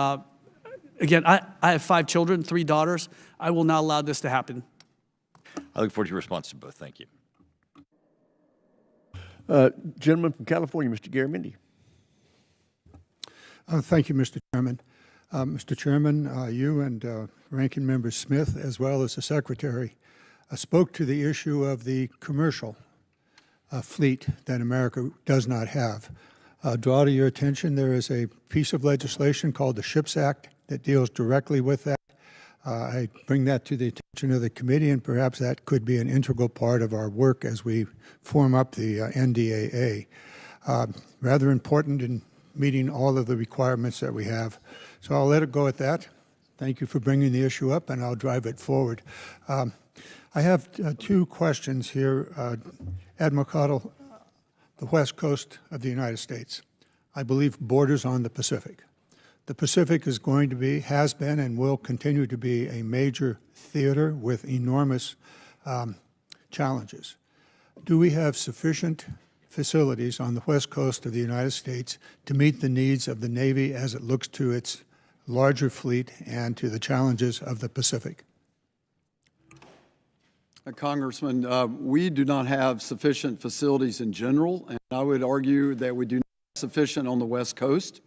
again, I have 5 children, 3 daughters. I will not allow this to happen. I look forward to your response to both. Thank you. Gentleman from California, Mr. Garamendi. Thank you, Mr. Chairman. Mr. Chairman, you and Ranking Member Smith, as well as the Secretary, spoke to the issue of the commercial fleet that America does not have. Draw to your attention, there is a piece of legislation called the SHIPS Act that deals directly with that. I bring that to the attention of the committee, and perhaps that could be an integral part of our work as we form up the NDAA. Rather important in meeting all of the requirements that we have. So I'll let it go at that. Thank you for bringing the issue up, and I'll drive it forward. I have 2 questions here. Admiral Caudle, the west coast of the United States, I believe, borders on the Pacific. The Pacific is going to be, has been, and will continue to be a major theater with enormous challenges. Do we have sufficient facilities on the west coast of the United States to meet the needs of the Navy as it looks to its larger fleet and to the challenges of the Pacific? Congressman, we do not have sufficient facilities in general, and I would argue that we do not have sufficient on the West Coast.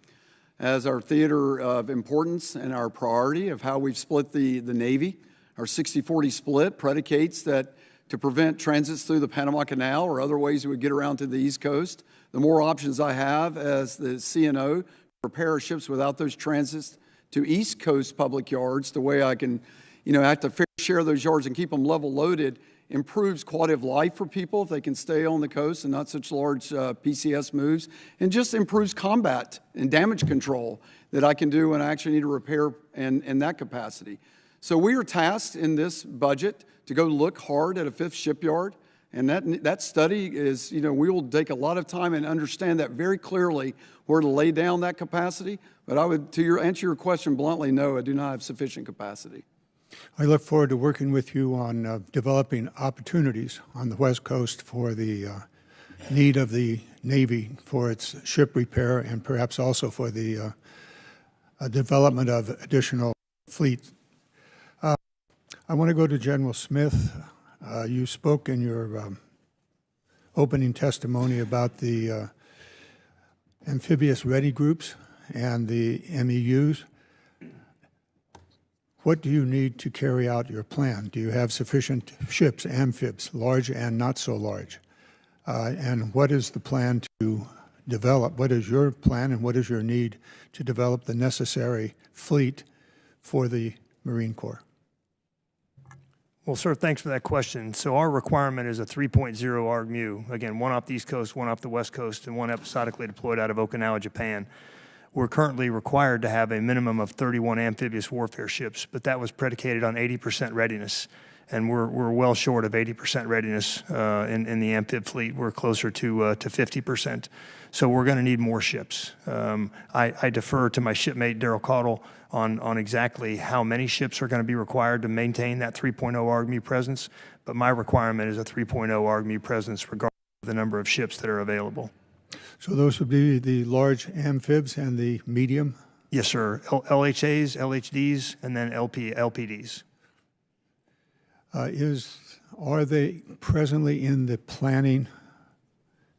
As our theater of importance and our priority of how we've split the Navy, our 60-40 split predicates that to prevent transits through the Panama Canal or other ways we would get around to the East Coast, the more options I have as the CNO to prepare our ships without those transits to East Coast public yards, the way I can have to share those yards and keep them level loaded improves quality of life for people if they can stay on the coast and not such large PCS moves, and just improves combat and damage control that I can do when I actually need to repair in that capacity. So we are tasked in this budget to go look hard at a fifth shipyard, and that study is, we will take a lot of time and understand that very clearly where to lay down that capacity. But I would, answer your question bluntly, no, I do not have sufficient capacity. I look forward to working with you on developing opportunities on the West Coast for the need of the Navy for its ship repair and perhaps also for the development of additional fleet. I want to go to General Smith. You spoke in your opening testimony about the amphibious ready groups and the MEUs. What do you need to carry out your plan? Do you have sufficient ships, amphibs, large and not so large? And what is the plan to develop? What is your plan and what is your need to develop the necessary fleet for the Marine Corps? Well, sir, thanks for that question. So our requirement is a 3.0 ARG-MU. Again, one off the East Coast, one off the West Coast, and one episodically deployed out of Okinawa, Japan. We're currently required to have a minimum of 31 amphibious warfare ships, but that was predicated on 80% readiness. And we're well short of 80% readiness in the amphib fleet. We're closer to 50%. So we're going to need more ships. I defer to my shipmate, Daryl Caudle, on exactly how many ships are going to be required to maintain that 3.0 ARG-MU presence. But my requirement is a 3.0 ARG-MU presence regardless of the number of ships that are available. So those would be the large amphibs and the medium? Yes, sir. LHAs, LHDs, and then LPDs. Are they presently in the planning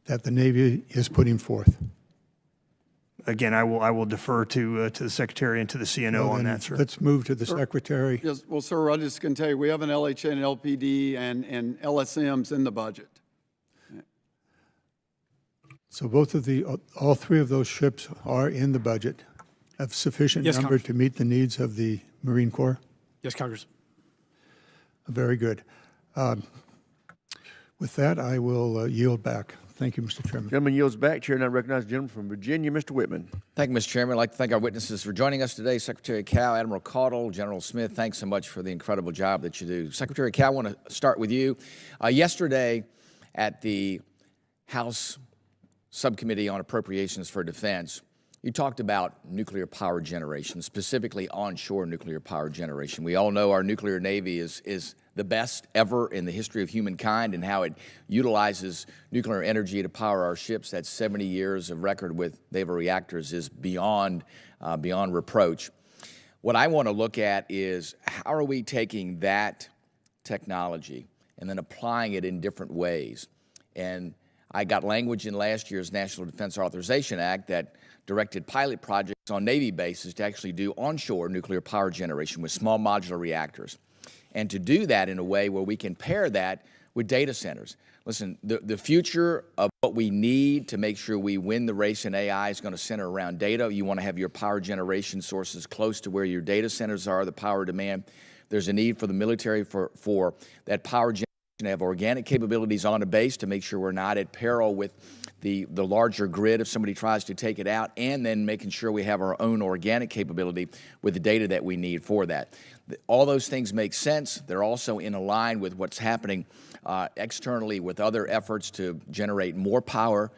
that the Navy is putting forth? Again, I will defer to the Secretary and to the CNO on that, sir. Let's move to the Secretary. Yes, well, sir, I just can tell you, we have an LHA and LPD and LSMs in the budget. So all three of those ships are in the budget of sufficient number to meet the needs of the Marine Corps? Yes, Congress. Very good. With that, I will yield back. Thank you, Mr. Chairman. Gentleman yields back. Chair now recognizes the gentleman from Virginia, Mr. Whitman. Thank you, Mr. Chairman. I'd like to thank our witnesses for joining us today. Secretary Cao, Admiral Caudle, General Smith, thanks so much for the incredible job that you do. Secretary Cao, I want to start with you. Yesterday at the House Subcommittee on Appropriations for Defense, you talked about nuclear power generation, specifically onshore nuclear power generation. We all know our nuclear navy is the best ever in the history of humankind, and how it utilizes nuclear energy to power our ships. That 70 years of record with naval reactors is beyond reproach. What I want to look at is how are we taking that technology and then applying it in different ways. And I got language in last year's National Defense Authorization Act that directed pilot projects on Navy bases to actually do onshore nuclear power generation with small modular reactors, and to do that in a way where we can pair that with data centers. Listen, the future of what we need to make sure we win the race in AI is going to center around data. You want to have your power generation sources close to where your data centers are, the power demand. There's a need for the military for that power generation to have organic capabilities on a base to make sure we're not at peril with the larger grid if somebody tries to take it out, and then making sure we have our own organic capability with the data that we need for that. All those things make sense. They're also in line with what's happening externally with other efforts to generate more power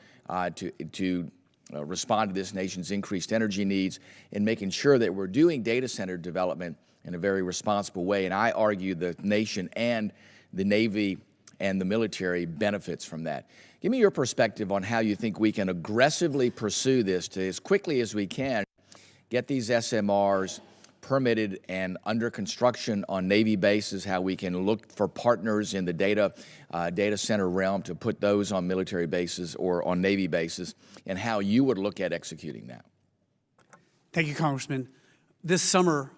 to respond to this nation's increased energy needs, and making sure that we're doing data center development in a very responsible way. And I argue the nation and the Navy and the military benefits from that. Give me your perspective on how you think we can aggressively pursue this to, as quickly as we can, get these SMRs permitted and under construction on Navy bases, how we can look for partners in the data center realm to put those on military bases or on Navy bases, and how you would look at executing that. Thank you, Congressman. This summer,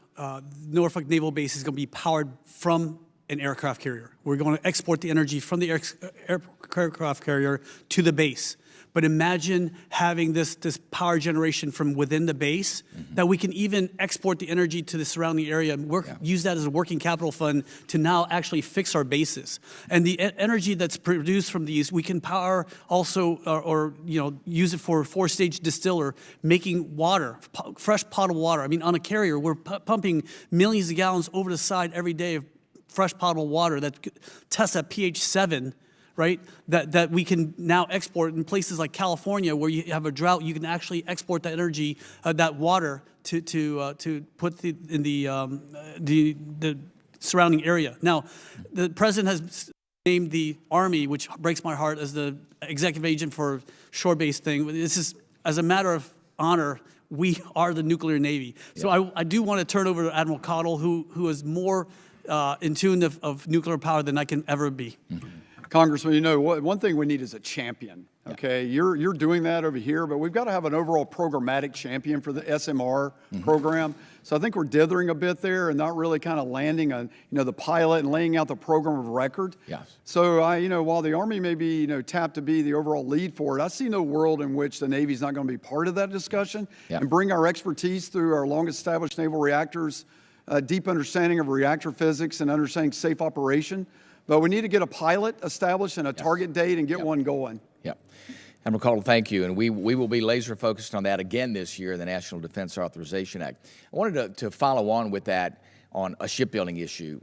Norfolk Naval Base is going to be powered from an aircraft carrier. We're going to export the energy from the aircraft carrier to the base. But imagine having this power generation from within the base, that we can even export the energy to the surrounding area and use that as a working capital fund to now actually fix our bases. And the energy that's produced from these, we can power also, or use it for a 4-stage distiller, making water, fresh potable water. I mean, on a carrier, we're pumping millions of gallons over the side every day of fresh potable water that tests at pH 7. Right, that we can now export in places like California, where you have a drought. You can actually export that energy, that water, to put in the surrounding area. Now, the president has named the Army, which breaks my heart, as the executive agent for shore-based thing. This is, as a matter of honor, we are the nuclear Navy. So I do want to turn over to Admiral Caudle, who is more in tune of nuclear power than I can ever be. Congressman, one thing we need is a champion, okay? You're doing that over here, but we've got to have an overall programmatic champion for the SMR program. So I think we're dithering a bit there and not really kind of landing on, the pilot and laying out the program of record. Yes. So, while the Army may be, tapped to be the overall lead for it, I see no world in which the Navy's not going to be part of that discussion and bring our expertise through our long-established naval reactors, deep understanding of reactor physics and understanding safe operation. But we need to get a pilot established and a target date and get one going. Yep. Admiral Caudle, thank you. And we will be laser focused on that again this year, the National Defense Authorization Act. I wanted to follow on with that on a shipbuilding issue.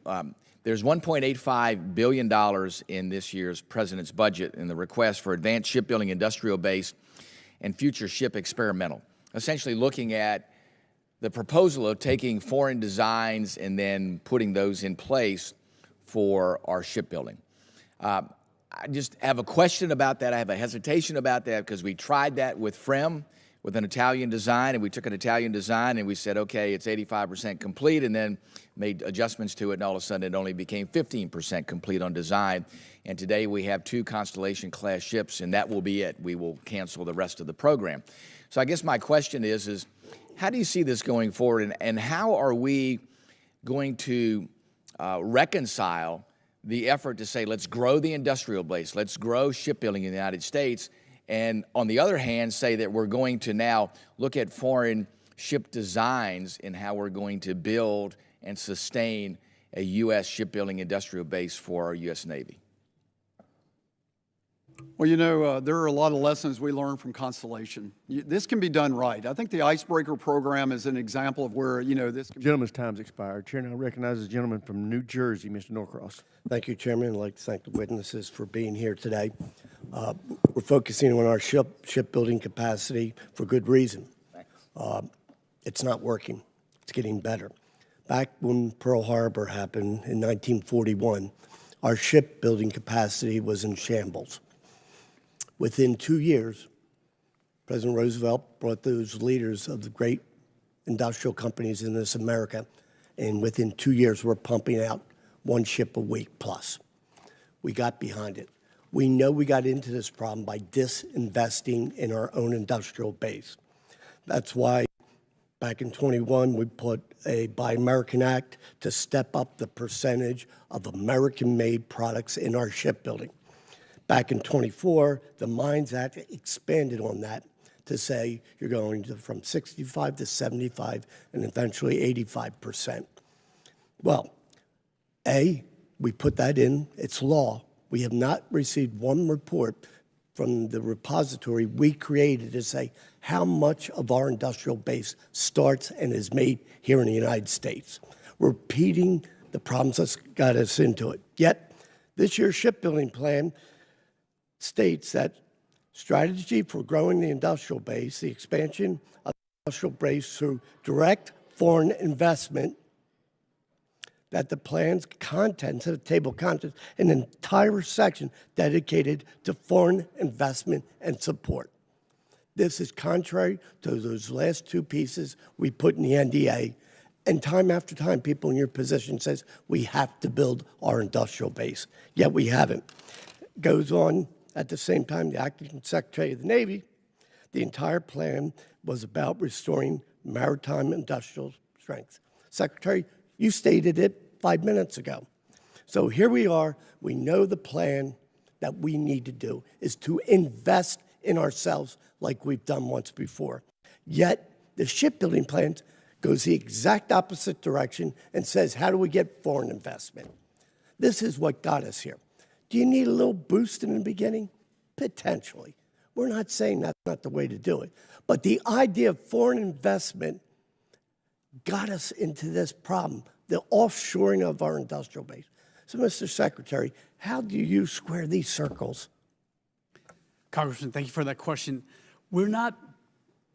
There's $1.85 billion in this year's President's budget in the request for advanced shipbuilding industrial base and future ship experimental, essentially looking at the proposal of taking foreign designs and then putting those in place for our shipbuilding. I just have a question about that. I have a hesitation about that because we tried that with FREM, with an Italian design, and we took an Italian design and we said, okay, it's 85% complete, and then made adjustments to it, and all of a sudden it only became 15% complete on design. And today we have 2 Constellation-class ships, and that will be it. We will cancel the rest of the program. So I guess my question is how do you see this going forward, and how are we going to reconcile the effort to say, let's grow the industrial base, let's grow shipbuilding in the United States, and on the other hand, say that we're going to now look at foreign ship designs and how we're going to build and sustain a U.S. shipbuilding industrial base for our U.S. Navy? Well, there are a lot of lessons we learned from Constellation. This can be done right. I think the Icebreaker program is an example of where, this can be. Gentleman's time's expired. Chair now recognizes the gentleman from New Jersey, Mr. Norcross. Thank you, Chairman. I'd like to thank the witnesses for being here today. We're focusing on our shipbuilding capacity for good reason. It's not working. It's getting better. Back when Pearl Harbor happened in 1941, our shipbuilding capacity was in shambles. Within 2 years, President Roosevelt brought those leaders of the great industrial companies in this America, and within 2 years, we're pumping out 1 ship a week plus. We got behind it. We know we got into this problem by disinvesting in our own industrial base. That's why back in 21, we put a Buy American Act to step up the percentage of American-made products in our shipbuilding. Back in 24, the Mines Act expanded on that to say you're going from 65 to 75 and eventually 85%. Well, we put that in. It's law. We have not received one report from the repository we created to say how much of our industrial base starts and is made here in the United States. We're repeating the problems that got us into it. Yet, this year's shipbuilding plan states that strategy for growing the industrial base, the expansion of the industrial base through direct foreign investment, that the plan's contents, the table contents, an entire section dedicated to foreign investment and support. This is contrary to those last 2 pieces we put in the NDA, and time after time, people in your position says we have to build our industrial base, yet we haven't. Goes on. At the same time, the Acting Secretary of the Navy, the entire plan was about restoring maritime industrial strength. Secretary, you stated it 5 minutes ago. So here we are. We know the plan that we need to do is to invest in ourselves like we've done once before. Yet, the shipbuilding plan goes the exact opposite direction and says, how do we get foreign investment? This is what got us here. Do you need a little boost in the beginning? Potentially. We're not saying that's not the way to do it. But the idea of foreign investment got us into this problem, the offshoring of our industrial base. So, Mr. Secretary, how do you square these circles? Congressman, thank you for that question. We're not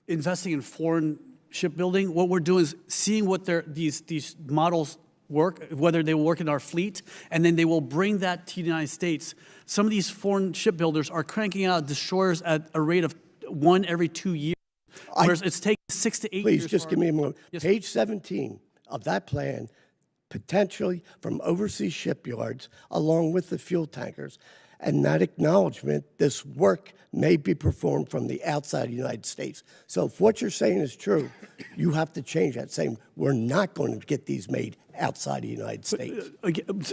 investing in foreign shipbuilding. What we're doing is seeing what these models work, whether they will work in our fleet, and then they will bring that to the United States. Some of these foreign shipbuilders are cranking out destroyers at a rate of 1 every 2 years, whereas it's taking 6 to 8 years. Please, just give me a moment. Yes, Page 17 of that plan, potentially from overseas shipyards, along with the fuel tankers, and that acknowledgement, this work may be performed from the outside of the United States. So if what you're saying is true, you have to change that, saying we're not going to get these made outside of the United States.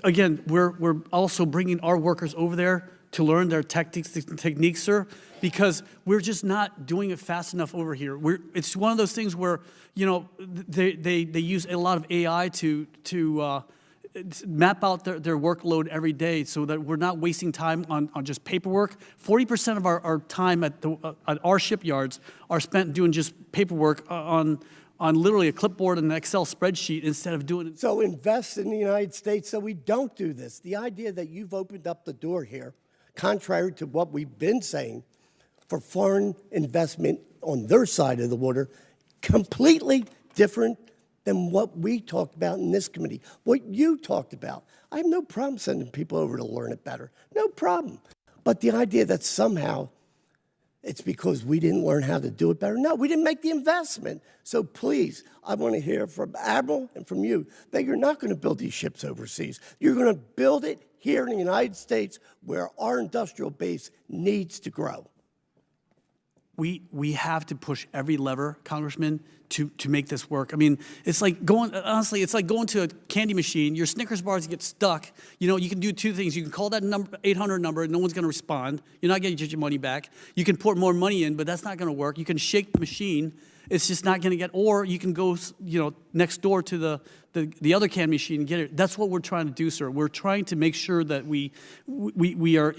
Again, we're also bringing our workers over there to learn their techniques, sir, because we're just not doing it fast enough over here. It's one of those things where, you know, they use a lot of AI to map out their workload every day so that we're not wasting time on just paperwork. 40% of our time at our shipyards are spent doing just paperwork on literally a clipboard and an Excel spreadsheet instead of doing it. So invest in the United States so we don't do this. The idea that you've opened up the door here, contrary to what we've been saying, for foreign investment on their side of the water, completely different than what we talked about in this committee, what you talked about. I have no problem sending people over to learn it better. No problem. But the idea that somehow it's because we didn't learn how to do it better. No, we didn't make the investment. So please, I want to hear from Admiral and from you that you're not going to build these ships overseas. You're going to build it here in the United States where our industrial base needs to grow. We have to push every lever, Congressman, to make this work. I mean, it's like going to a candy machine. Your Snickers bars get stuck. You know, you can do two things. You can call that 800 number, and no one's going to respond. You're not going to get your money back. You can put more money in, but that's not going to work. You can shake the machine. It's just not going to get, or you can go, you know, next door to the other can machine and get it. That's what we're trying to do, sir. We're trying to make sure that we are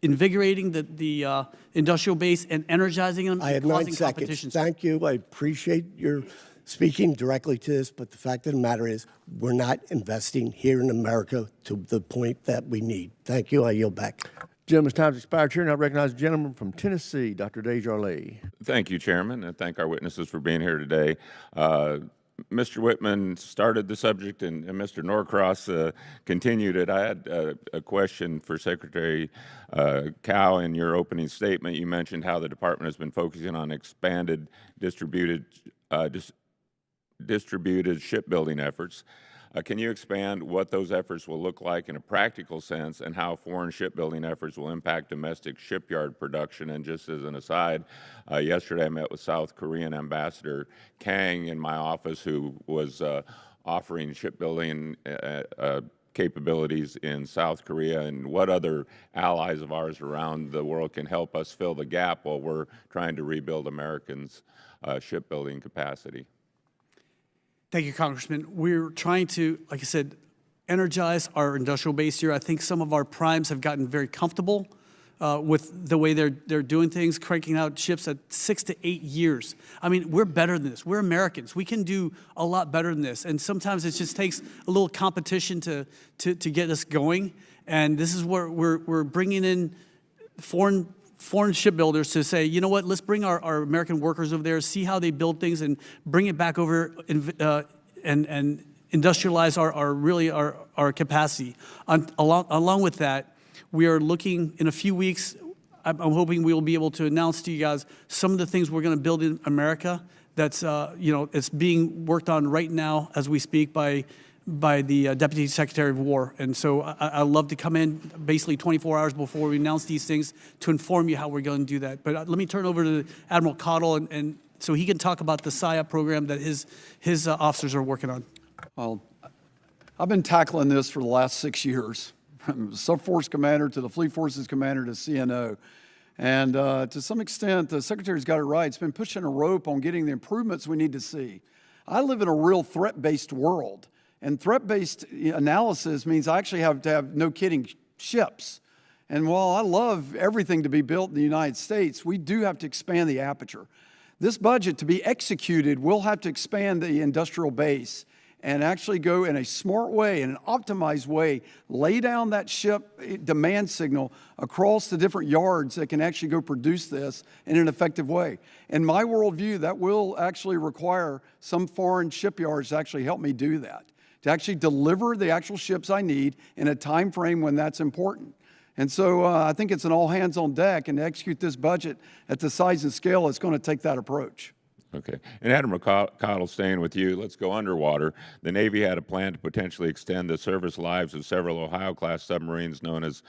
invigorating the industrial base and energizing them. I have 9 seconds. Thank you. I appreciate your speaking directly to this, but the fact of the matter is we're not investing here in America to the point that we need. Thank you. I yield back. Gentleman's time has expired. Chair now recognize the gentleman from Tennessee, Dr. Desjardins. Thank you, Chairman, and thank our witnesses for being here today. Mr. Whitman started the subject, and Mr. Norcross continued it. I had a question for Secretary Cao. In your opening statement, you mentioned how the department has been focusing on expanded distributed shipbuilding efforts. Can you expand what those efforts will look like in a practical sense and how foreign shipbuilding efforts will impact domestic shipyard production? And just as an aside, yesterday I met with South Korean Ambassador Kang in my office, who was offering shipbuilding capabilities in South Korea, and what other allies of ours around the world can help us fill the gap while we're trying to rebuild Americans' shipbuilding capacity. Thank you, Congressman. We're trying to, like I said, energize our industrial base here. I think some of our primes have gotten very comfortable with the way they're doing things, cranking out ships at 6 to 8 years. I mean, we're better than this. We're Americans. We can do a lot better than this. And sometimes it just takes a little competition to get us going. And this is where we're bringing in foreign shipbuilders to say, you know what, let's bring our American workers over there, see how they build things, and bring it back over and industrialize our capacity. Along with that, we are looking in a few weeks. I'm hoping we will be able to announce to you guys some of the things we're going to build in America. That's it's being worked on right now as we speak by the Deputy Secretary of War. And so I love to come in basically 24 hours before we announce these things to inform you how we're going to do that. But let me turn over to Admiral Caudle, and so he can talk about the SIAP program that his officers are working on. Well, I've been tackling this for the last 6 years, from Subforce Commander to the Fleet Forces Commander to CNO. And to some extent, the Secretary's got it right. It's been pushing a rope on getting the improvements we need to see. I live in a real threat-based world, and threat-based analysis means I actually have to have, no kidding, ships. And while I love everything to be built in the United States, we do have to expand the aperture. This budget, to be executed, will have to expand the industrial base and actually go in a smart way, in an optimized way, lay down that ship demand signal across the different yards that can actually go produce this in an effective way. In my worldview, that will actually require some foreign shipyards to actually help me do that, to actually deliver the actual ships I need in a time frame when that's important. And so I think it's an all hands on deck, and to execute this budget at the size and scale, it's going to take that approach. Okay. And Admiral Caudle, staying with you, let's go underwater. The Navy had a plan to potentially extend the service lives of several Ohio-class submarines known as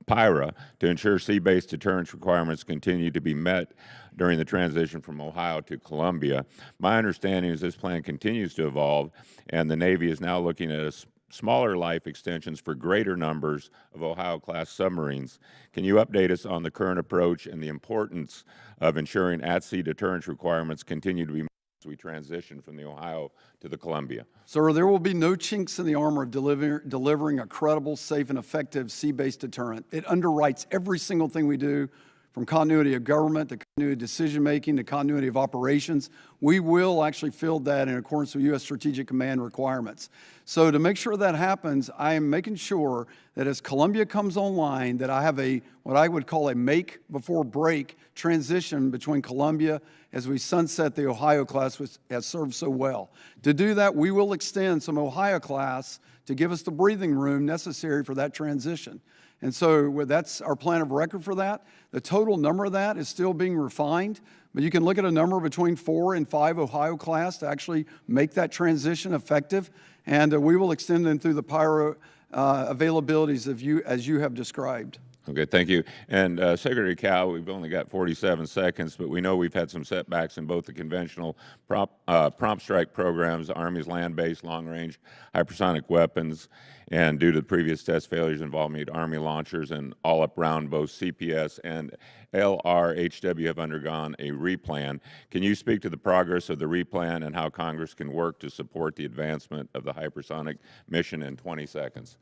PIRA to ensure sea-based deterrence requirements continue to be met during the transition from Ohio to Columbia. My understanding is this plan continues to evolve, and the Navy is now looking at smaller life extensions for greater numbers of Ohio-class submarines. Can you update us on the current approach and the importance of ensuring at-sea deterrence requirements continue to be met as we transition from the Ohio to the Columbia? Sir, there will be no chinks in the armor of delivering a credible, safe, and effective sea-based deterrent. It underwrites every single thing we do, from continuity of government to continuity of decision-making to continuity of operations. We will actually field that in accordance with U.S. Strategic Command requirements. So to make sure that happens, I am making sure that as Columbia comes online, that I have what I would call a make before break transition between Columbia as we sunset the Ohio class, which has served so well. To do that, we will extend some Ohio class to give us the breathing room necessary for that transition. And so that's our plan of record for that. The total number of that is still being refined, but you can look at a number between 4 and 5 Ohio class to actually make that transition effective. And we will extend them through the PIRA availabilities as you have described. Okay, thank you. And Secretary Cao, we've only got 47 seconds, but we know we've had some setbacks in both the conventional prompt strike programs, the Army's land-based long-range hypersonic weapons, and due to the previous test failures involving Army launchers and all-up-round, both CPS and LRHW have undergone a replan. Can you speak to the progress of the replan and how Congress can work to support the advancement of the hypersonic mission in 20 seconds?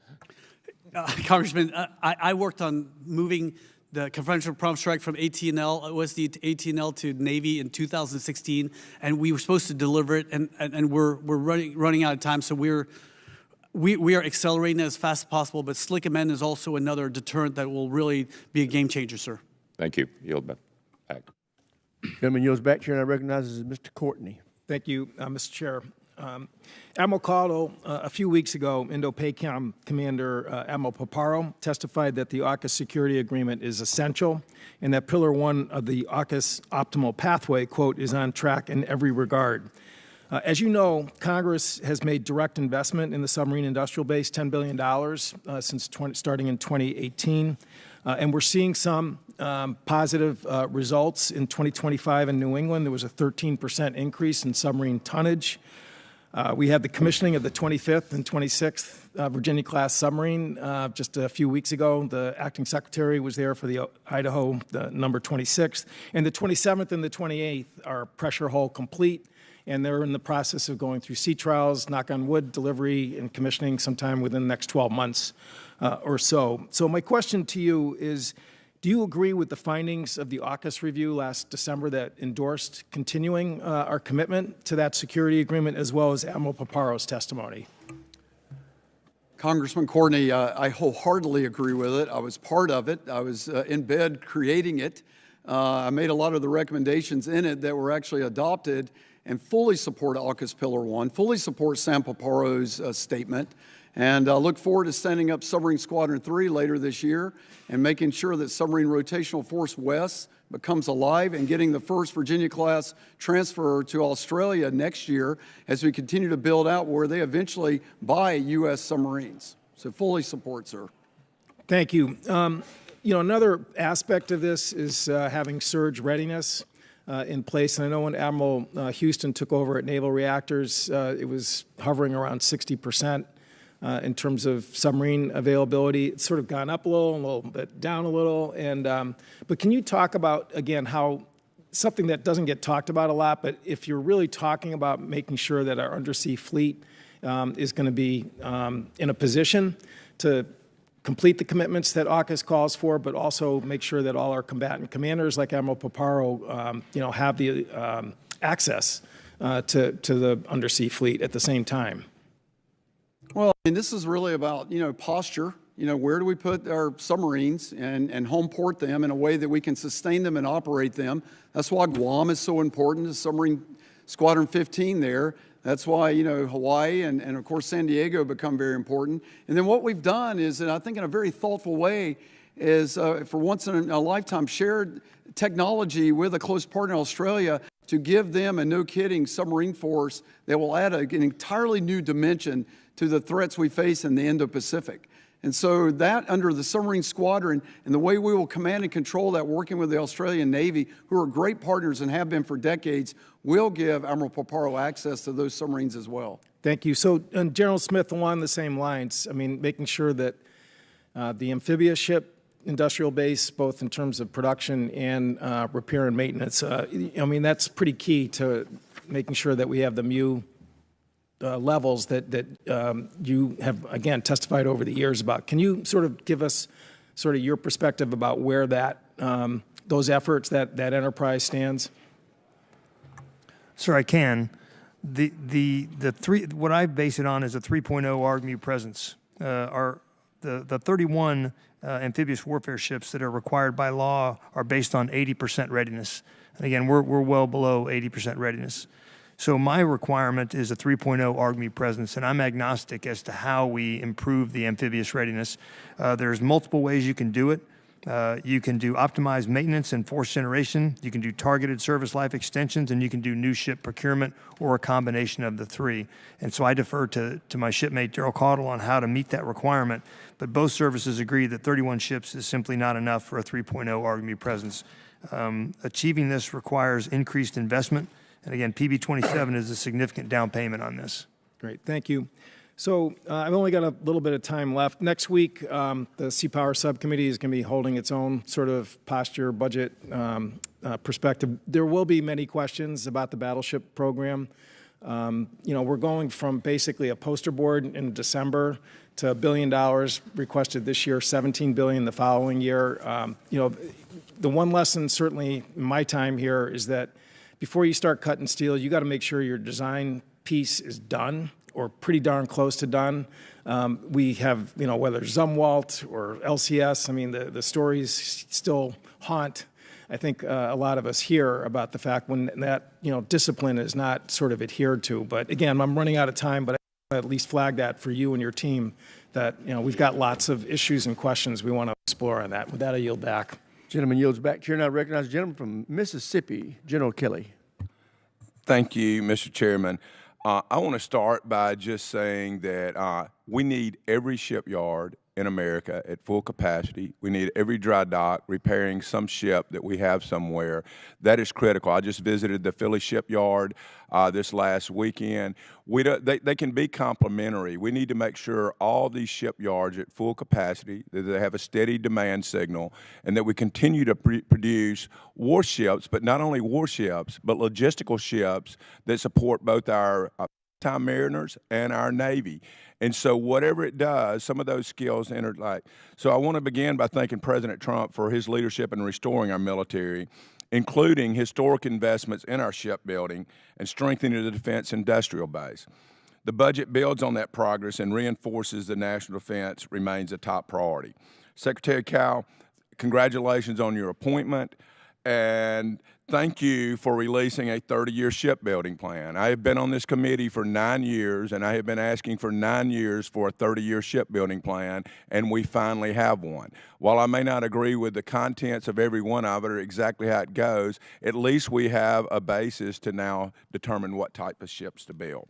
Congressman, I worked on moving the conventional prompt strike from AT&L, OSD to AT&L to Navy in 2016, and we were supposed to deliver it, and we're running out of time, so we are accelerating it as fast as possible. But Slick Amend is also another deterrent that will really be a game changer, sir. Thank you. Yield back. Gentleman yields back. Chair, and I recognize Mr. Courtney. Thank you, Mr. Chair. Admiral Caudle, a few weeks ago, Indo-PACOM Commander Admiral Paparo testified that the AUKUS security agreement is essential and that Pillar 1 of the AUKUS optimal pathway, quote, is on track in every regard. As you know, Congress has made direct investment in the submarine industrial base, $10 billion since starting in 2018. And we're seeing some positive results in 2025 in New England. There was a 13% increase in submarine tonnage. We had the commissioning of the 25th and 26th Virginia-class submarine just a few weeks ago. The acting secretary was there for the Idaho, the number 26th. And the 27th and the 28th are pressure hull complete, and they're in the process of going through sea trials, knock on wood, delivery and commissioning sometime within the next 12 months or so. So my question to you is, do you agree with the findings of the AUKUS review last December that endorsed continuing our commitment to that security agreement, as well as Admiral Paparo's testimony? Congressman Courtney, I wholeheartedly agree with it. I was part of it. I was in bed creating it. I made a lot of the recommendations in it that were actually adopted, and fully support AUKUS Pillar 1, fully support Sam Paparo's statement. And I look forward to standing up Submarine Squadron 3 later this year and making sure that Submarine Rotational Force West becomes alive and getting the first Virginia-class transfer to Australia next year as we continue to build out where they eventually buy U.S. submarines. So fully support, sir. Thank you. You know, another aspect of this is having surge readiness in place. And I know when Admiral Houston took over at Naval Reactors, it was hovering around 60%. in terms of submarine availability. It's sort of gone up a little bit down a little. And but can you talk about, again, how something that doesn't get talked about a lot, but if you're really talking about making sure that our undersea fleet is going to be in a position to complete the commitments that AUKUS calls for, but also make sure that all our combatant commanders like Admiral Paparo, have the access to the undersea fleet at the same time. Well, and this is really about, posture. Where do we put our submarines and home port them in a way that we can sustain them and operate them? That's why Guam is so important, the submarine Squadron 15 there. That's why, Hawaii and of course, San Diego become very important. And then what we've done is, and I think in a very thoughtful way, is for once in a lifetime shared technology with a close partner, Australia, to give them a no-kidding submarine force that will add an entirely new dimension to the threats we face in the Indo-Pacific. And so that under the submarine squadron and the way we will command and control that, working with the Australian Navy, who are great partners and have been for decades, will give Admiral Paparo access to those submarines as well. Thank you. So, General Smith, along the same lines, making sure that the amphibious ship industrial base, both in terms of production and repair and maintenance, that's pretty key to making sure that we have the MU levels that you have, again, testified over the years about. Can you sort of give us sort of your perspective about where that those efforts, that enterprise stands? Sir, I can. What I base it on is a 3.0 ARGMU presence. The 31 amphibious warfare ships that are required by law are based on 80% readiness. And again, we're well below 80% readiness. So my requirement is a 3.0 ARGMU presence, and I'm agnostic as to how we improve the amphibious readiness. There's multiple ways you can do it. You can do optimized maintenance and force generation. You can do targeted service life extensions, and you can do new ship procurement or a combination of the three. And so I defer to my shipmate Daryl Caudle on how to meet that requirement. But both services agree that 31 ships is simply not enough for a 3.0 ARGMU presence. Achieving this requires increased investment. And again, PB27 is a significant down payment on this. Great, thank you. So I've only got a little bit of time left. Next week, the Sea Power Subcommittee is going to be holding its own sort of posture budget perspective. There will be many questions about the battleship program. We're going from basically a poster board in December to $1 billion requested this year, $17 billion the following year. The one lesson certainly in my time here is that before you start cutting steel, you got to make sure your design piece is done or pretty darn close to done. We have, whether Zumwalt or LCS, the stories still haunt, I think, a lot of us here about the fact when that, discipline is not sort of adhered to. But again, I'm running out of time, but I at least flag that for you and your team that, we've got lots of issues and questions we want to explore on that. With that, I yield back. Gentleman yields back. Chair now recognizes the gentleman from Mississippi, General Kelly. Thank you, Mr. Chairman. I want to start by just saying that we need every shipyard in America at full capacity. We need every dry dock repairing some ship that we have somewhere. That is critical. I just visited the Philly shipyard this last weekend. They can be complementary. We need to make sure all these shipyards are at full capacity, that they have a steady demand signal, and that we continue to produce warships, but not only warships, but logistical ships that support both our time mariners and our Navy. And so whatever it does, some of those skills interlike. So I want to begin by thanking President Trump for his leadership in restoring our military, including historic investments in our shipbuilding and strengthening the defense industrial base. The budget builds on that progress and reinforces the national defense remains a top priority. Secretary Cao, congratulations on your appointment, and thank you for releasing a 30-year shipbuilding plan. I have been on this committee for 9 years, and I have been asking for 9 years for a 30-year shipbuilding plan, and we finally have one. While I may not agree with the contents of every one of it or exactly how it goes, at least we have a basis to now determine what type of ships to build.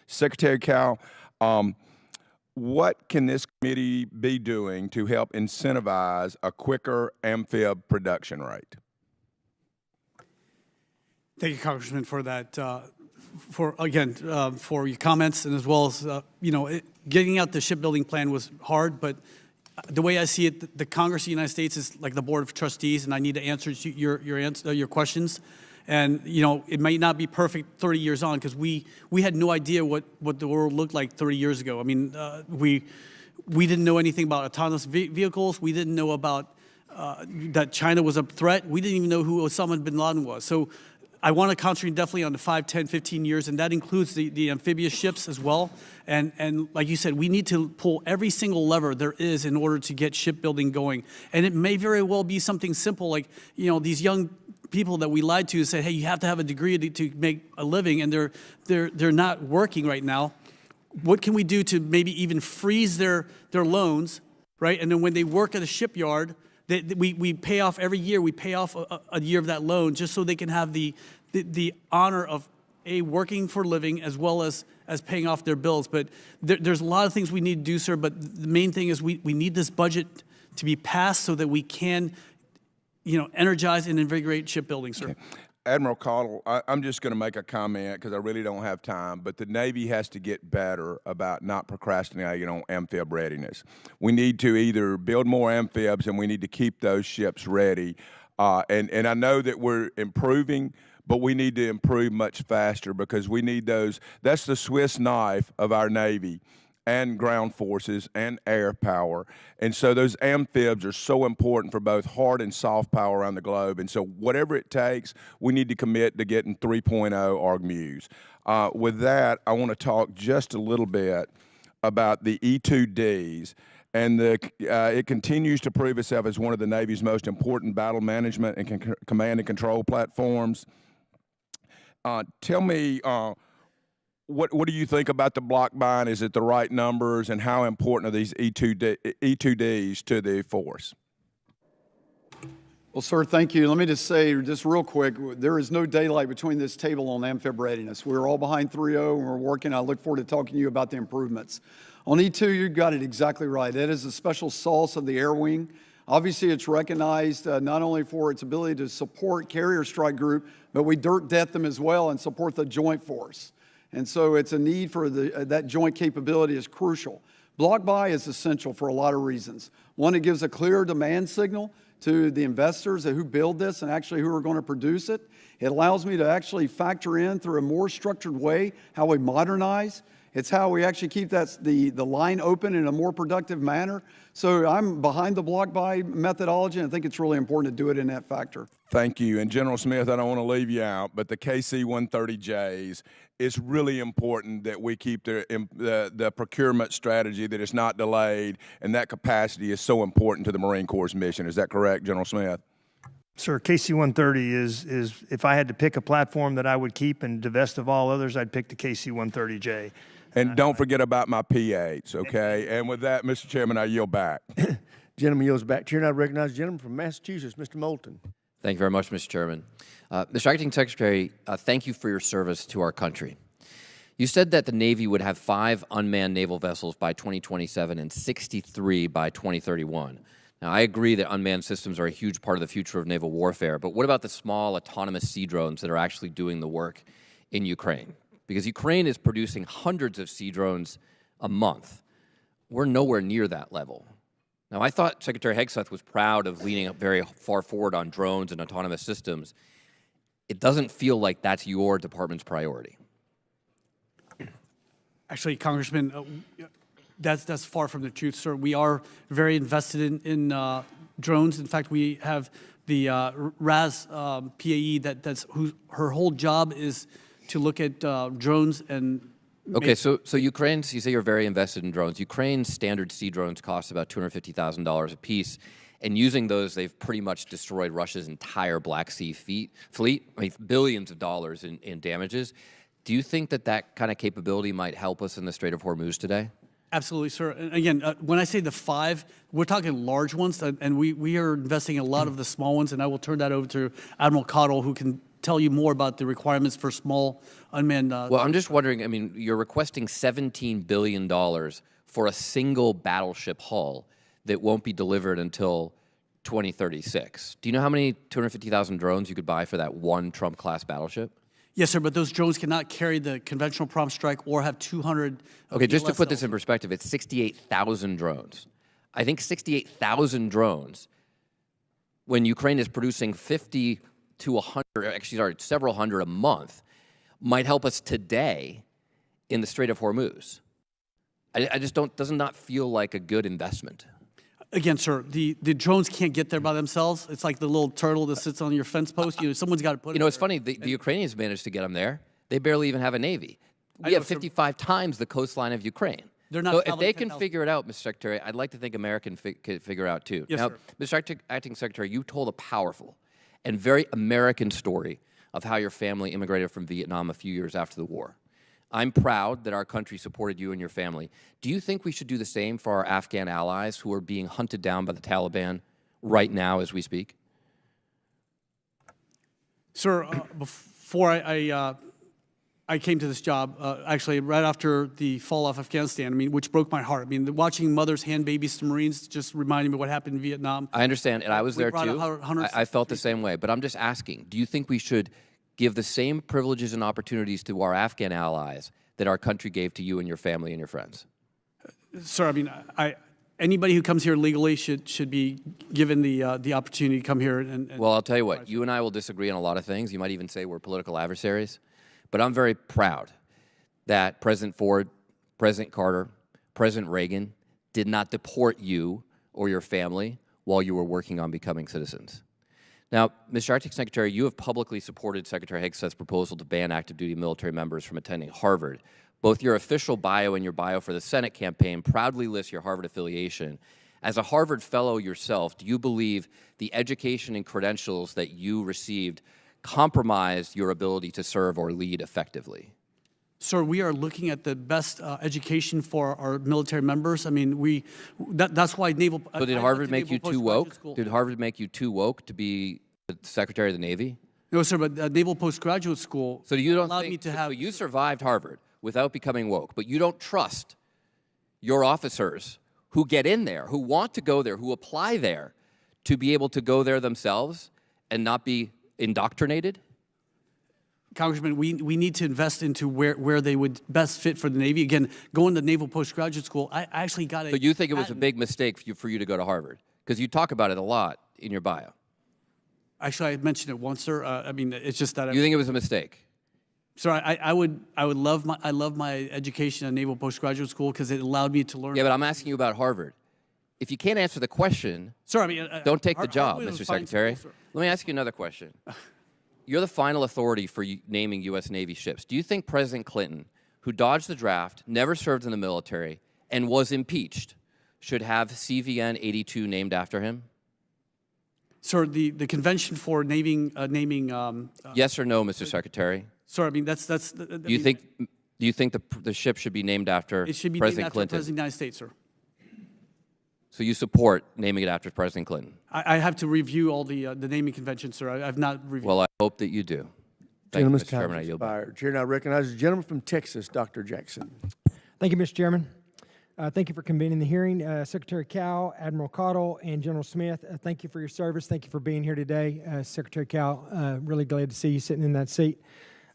Secretary Cao, what can this committee be doing to help incentivize a quicker amphib production rate? Thank you, Congressman, for for your comments, and as well as getting out the shipbuilding plan was hard, but the way I see it, the Congress of the United States is like the Board of Trustees, and I need to answer your questions. And it might not be perfect 30 years on, because we had no idea what the world looked like 30 years ago. I mean, we didn't know anything about autonomous vehicles. We didn't know about that China was a threat. We didn't even know who Osama bin Laden was. So I want to concentrate definitely on the 5, 10, 15 years, and that includes the amphibious ships as well. And like you said, we need to pull every single lever there is in order to get shipbuilding going. And it may very well be something simple like, these young people that we lied to said, hey, you have to have a degree to make a living, and they're not working right now. What can we do to maybe even freeze their loans, right? And then when they work at a shipyard, we pay off every year. We pay off a year of that loan just so they can have the honor of working for a living as well as paying off their bills. But there's a lot of things we need to do, sir. But the main thing is we need this budget to be passed so that we can, energize and invigorate shipbuilding, sir. Okay. Admiral Caudle, I'm just going to make a comment because I really don't have time, but the Navy has to get better about not procrastinating on amphib readiness. We need to either build more amphibs, and we need to keep those ships ready. And I know that we're improving, but we need to improve much faster because we need those. That's the Swiss knife of our Navy and ground forces and air power. And so those amphibs are so important for both hard and soft power around the globe. And so whatever it takes, we need to commit to getting 3.0 ARGMUs. With that, I want to talk just a little bit about the E-2Ds. And it continues to prove itself as one of the Navy's most important battle management and command and control platforms. Tell me, what do you think about the block buying? Is it the right numbers, and how important are these E-2Ds to the force? Well, sir, thank you. Let me just say, just real quick, there is no daylight between this table on amphib readiness. We're all behind 3.0, and we're working. I look forward to talking to you about the improvements. On E2, you got it exactly right. That is the special sauce of the air wing. Obviously, it's recognized not only for its ability to support carrier strike group, but we dirt death them as well and support the joint force. And so it's a need for that joint capability is crucial. Block buy is essential for a lot of reasons. One, it gives a clear demand signal to the investors who build this and actually who are going to produce it. It allows me to actually factor in through a more structured way how we modernize. It's how we actually keep the line open in a more productive manner. So I'm behind the block buy methodology, and I think it's really important to do it in that factor. Thank you. And General Smith, I don't want to leave you out, but the KC-130Js, it's really important that we keep the procurement strategy, that it's not delayed, and that capacity is so important to the Marine Corps' mission. Is that correct, General Smith? Sir, KC-130 is if I had to pick a platform that I would keep and divest of all others, I'd pick the KC-130J. And don't forget about my P-8s, okay? And with that, Mr. Chairman, I yield back. Gentleman yields back. Chair, I recognize the gentleman from Massachusetts, Mr. Moulton. Thank you very much, Mr. Chairman. Mr. Acting Secretary, thank you for your service to our country. You said that the Navy would have 5 unmanned naval vessels by 2027 and 63 by 2031. Now, I agree that unmanned systems are a huge part of the future of naval warfare, but what about the small autonomous sea drones that are actually doing the work in Ukraine? Because Ukraine is producing hundreds of sea drones a month. We're nowhere near that level. Now, I thought Secretary Hegseth was proud of leaning very far forward on drones and autonomous systems. It doesn't feel like that's your department's priority. Actually, Congressman, that's far from the truth, sir. We are very invested in drones. In fact, we have the RAS PAE her whole job is to look at drones and. Okay, so Ukraine's, you say you're very invested in drones. Ukraine's standard sea drones cost about $250,000 a piece, and using those, they've pretty much destroyed Russia's entire Black Sea fleet, I mean, billions of dollars in damages. Do you think that kind of capability might help us in the Strait of Hormuz today? Absolutely, sir. And again, when I say the 5, we're talking large ones, and we are investing in a lot of the small ones, and I will turn that over to Admiral Caudle, who can tell you more about the requirements for small unmanned. Well, I'm just wondering, I mean, you're requesting $17 billion for a single battleship hull that won't be delivered until 2036. Do you know how many 250,000 drones you could buy for that one Trump-class battleship? Yes, sir, but those drones cannot carry the conventional prompt strike or have 200. Okay, just to put this VLSL. in perspective, it's 68,000 drones. I think 68,000 drones, when Ukraine is producing 50 to 100, actually, sorry, several hundred a month, might help us today in the Strait of Hormuz. I just does not feel like a good investment. Again, sir, the drones can't get there by themselves. It's like the little turtle that sits on your fence post. Someone's got to put it You know, it's there. funny, the Ukrainians managed to get them there. They barely even have a navy. I We know, have sir. 55 times the coastline of Ukraine. They're not So if traveling they can 10,000. figure it out, Mr. Secretary, I'd like to think America can figure it out too. Yes, now, sir. Mr. Acting Secretary, you told a powerful and very American story of how your family immigrated from Vietnam a few years after the war. I'm proud that our country supported you and your family. Do you think we should do the same for our Afghan allies who are being hunted down by the Taliban right now as we speak? Sir, before I came to this job, actually right after the fall off Afghanistan, I mean, which broke my heart. I mean, watching mothers hand babies to Marines just reminded me what happened in Vietnam. I understand, and I was We there brought too. 100 I felt the same way, but I'm just asking, do you think we should give the same privileges and opportunities to our Afghan allies that our country gave to you and your family and your friends? Sir, I mean, anybody who comes here legally should be given the opportunity to come here. And Well, I'll tell you what, you and I will disagree on a lot of things. You might even say we're political adversaries. But I'm very proud that President Ford, President Carter, President Reagan did not deport you or your family while you were working on becoming citizens. Now, Mr. Acting Secretary, you have publicly supported Secretary Hegseth's proposal to ban active duty military members from attending Harvard. Both your official bio and your bio for the Senate campaign proudly list your Harvard affiliation. As a Harvard fellow yourself, do you believe the education and credentials that you received compromised your ability to serve or lead effectively? Sir, we are looking at the best education for our military members. I mean, that's why Naval. So did Harvard make you too woke? Did Harvard make you too woke to be the Secretary of the Navy? No, sir, but Naval Postgraduate School So you don't allowed think, me to have. so you survived Harvard without becoming woke, but you don't trust your officers who get in there, who want to go there, who apply there, to be able to go there themselves and not be indoctrinated? Congressman, we need to invest into where they would best fit for the Navy. Again, going to Naval Postgraduate School, I actually got a. So you think it was a big mistake for you to go to Harvard? Because you talk about it a lot in your bio. Actually, I mentioned it once, sir. I mean, it's just that. You think it was a mistake? Sir, I would love my education at Naval Postgraduate School because it allowed me to learn. Yeah, but I'm asking you about Harvard. If you can't answer the question, sir, I mean, don't take the job, Harvard was Mr. a fine Secretary. school, sir. Let me ask you another question. You're the final authority for naming U.S. Navy ships. Do you think President Clinton, who dodged the draft, never served in the military, and was impeached, should have CVN 82 named after him? Sir, the convention for naming. Yes or no, Mr. Secretary? Sir, I mean that's. Do you think the ship should be named after it should be President named after Clinton? the President of the United States, sir? So you support naming it after President Clinton? I have to review all the naming conventions, sir. I've not reviewed. Well, I hope that you do. Thank you, Gentleman's Mr. Chairman. I time has yield back. expired. Chair now recognizes the gentleman from Texas, Dr. Jackson. Thank you, Mr. Chairman. Thank you for convening the hearing. Secretary Cao, Admiral Caudle, and General Smith, thank you for your service. Thank you for being here today. Secretary Cao, really glad to see you sitting in that seat.